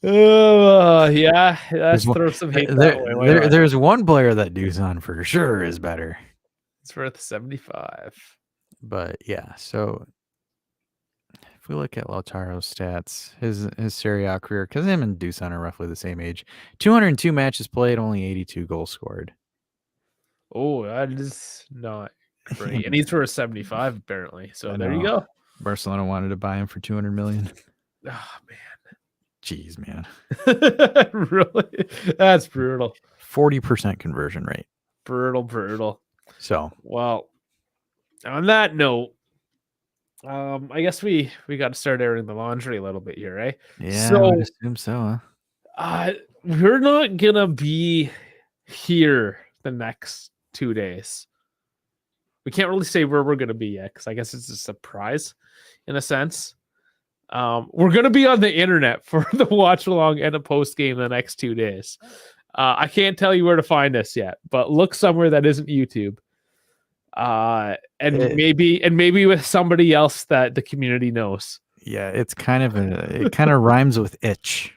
Oh, yeah. Let's throw some hate that way. There's one player that Dusan for sure is better. It's worth 75. But yeah, so if we look at Lautaro's stats, his Serie A career, because him and Dusan are roughly the same age, 202 matches played, only 82 goals scored. Oh, that is not great. And he's for a 75 apparently. So there you go. Barcelona wanted to buy him for 200 million. Oh man. Jeez, man. Really? That's brutal. 40% conversion rate. Brutal. So, Well, on that note, I guess we got to start airing the laundry a little bit here, right? yeah, I So, would assume so, huh? we're not gonna be here the next 2 days. We can't really say where we're gonna be yet, because I guess it's a surprise in a sense. We're gonna be on the internet for the watch along and a post game the next 2 days. I can't tell you where to find us yet, but look somewhere that isn't YouTube. Maybe with somebody else that the community knows. Yeah, it's it kind of rhymes with itch.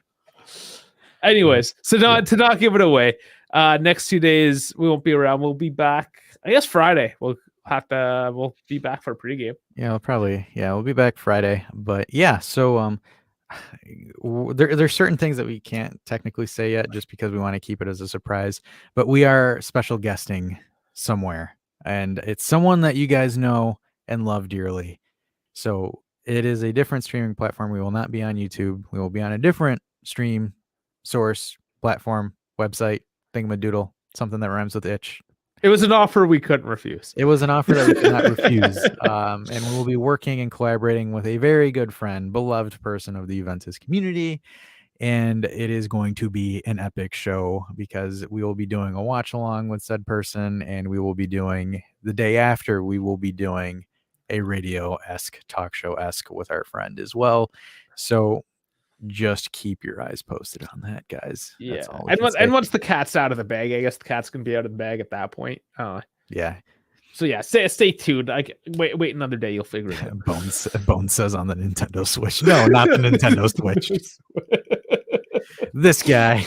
Anyways, so to not give it away, next 2 days we won't be around. We'll be back, I guess Friday. We'll be back for a pregame. Yeah, we'll be back Friday. But yeah, so there's certain things that we can't technically say yet, just because we want to keep it as a surprise. But we are special guesting somewhere, and it's someone that you guys know and love dearly. So it is a different streaming platform. We will not be on YouTube. We will be on a different stream source, platform, website, thingamadoodle, something that rhymes with itch. It was an offer we couldn't refuse. It was an offer that we could not refuse. And we will be working and collaborating with a very good friend, beloved person of the Juventus community. And it is going to be an epic show, because we will be doing a watch along with said person. And we will be doing, the day after, we will be doing a radio-esque, talk show-esque with our friend as well. So just keep your eyes posted on that, guys. Yeah. That's all And once the cat's out of the bag, I guess the cat's gonna be out of the bag at that point. Yeah. So yeah, stay tuned. Like wait another day, you'll figure it out. Bones says on the Nintendo Switch. No, not the Nintendo Switch. This guy.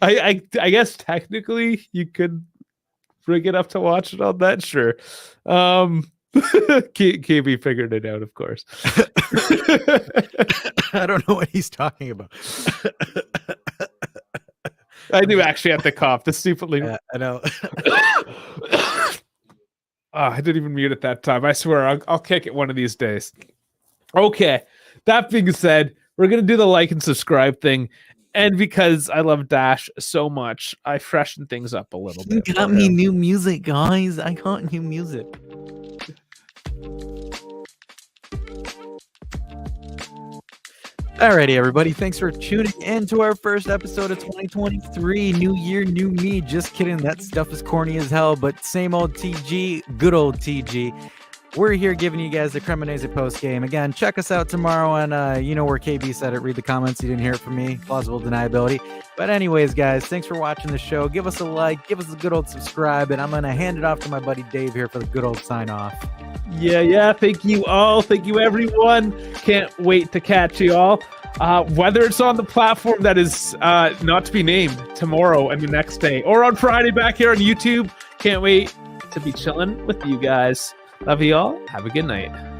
I guess technically you could bring it up to watch it on that. Sure. KB figured it out, of course. I don't know what he's talking about. I do actually have to cough. The stupidly. I know. I didn't even mute it that time. I swear I'll kick it one of these days. Okay. That being said, we're gonna do the like and subscribe thing. And because I love Dash so much, I freshened things up a little bit. You got me new music, guys. I got new music. Alrighty, everybody. Thanks for tuning in to our first episode of 2023. New year, new me. Just kidding. That stuff is corny as hell, but same old TG, good old TG. We're here giving you guys the Cremonese post game. Again, check us out tomorrow on, you know where KB said it. Read the comments. You didn't hear it from me. Plausible deniability. But anyways, guys, thanks for watching the show. Give us a like. Give us a good old subscribe. And I'm going to hand it off to my buddy Dave here for the good old sign off. Yeah. Thank you all. Thank you, everyone. Can't wait to catch you all. Whether it's on the platform that is not to be named tomorrow and the next day, or on Friday back here on YouTube. Can't wait to be chilling with you guys. Love you all. Have a good night.